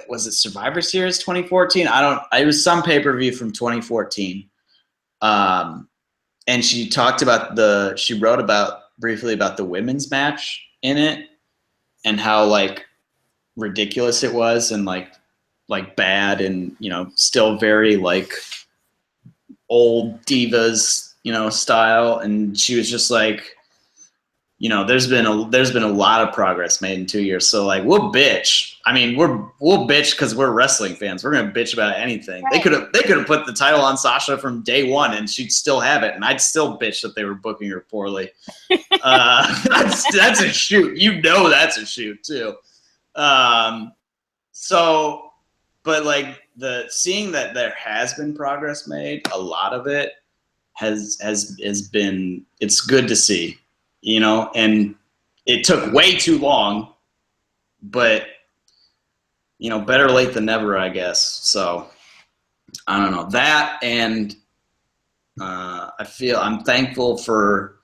was it Survivor Series 2014? It was some pay-per-view from 2014. And she wrote briefly about the women's match in it and how like ridiculous it was and like bad and, you know, still very like old divas, you know, style. And she was just like, you know, there's been a lot of progress made in 2 years. So like, we'll bitch. I mean, we'll bitch because we're wrestling fans. We're gonna bitch about anything. Right. They could have put the title on Sasha from day one, and she'd still have it, and I'd still bitch that they were booking her poorly. That's a shoot. You know, that's a shoot too. So, but like seeing that there has been progress made, a lot of it has been. It's good to see. You know, and it took way too long, but, you know, better late than never, I guess. So, I don't know. That and I'm thankful for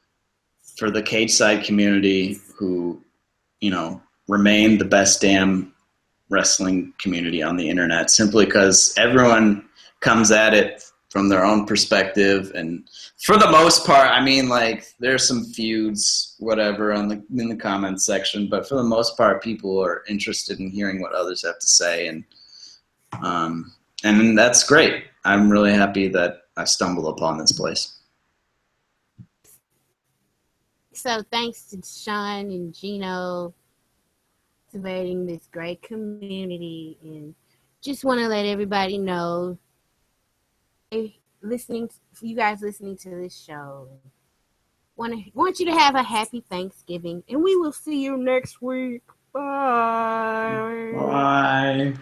the cage side community who, you know, remain the best damn wrestling community on the internet simply because everyone comes at it from their own perspective, and for the most part, I mean, like there's some feuds, whatever, in the comments section, but for the most part, people are interested in hearing what others have to say, and that's great. I'm really happy that I stumbled upon this place. So thanks to Sean and Gino cultivating this great community, and just want to let everybody know. You guys listening to this show, want you to have a happy Thanksgiving, and we will see you next week. Bye. Bye.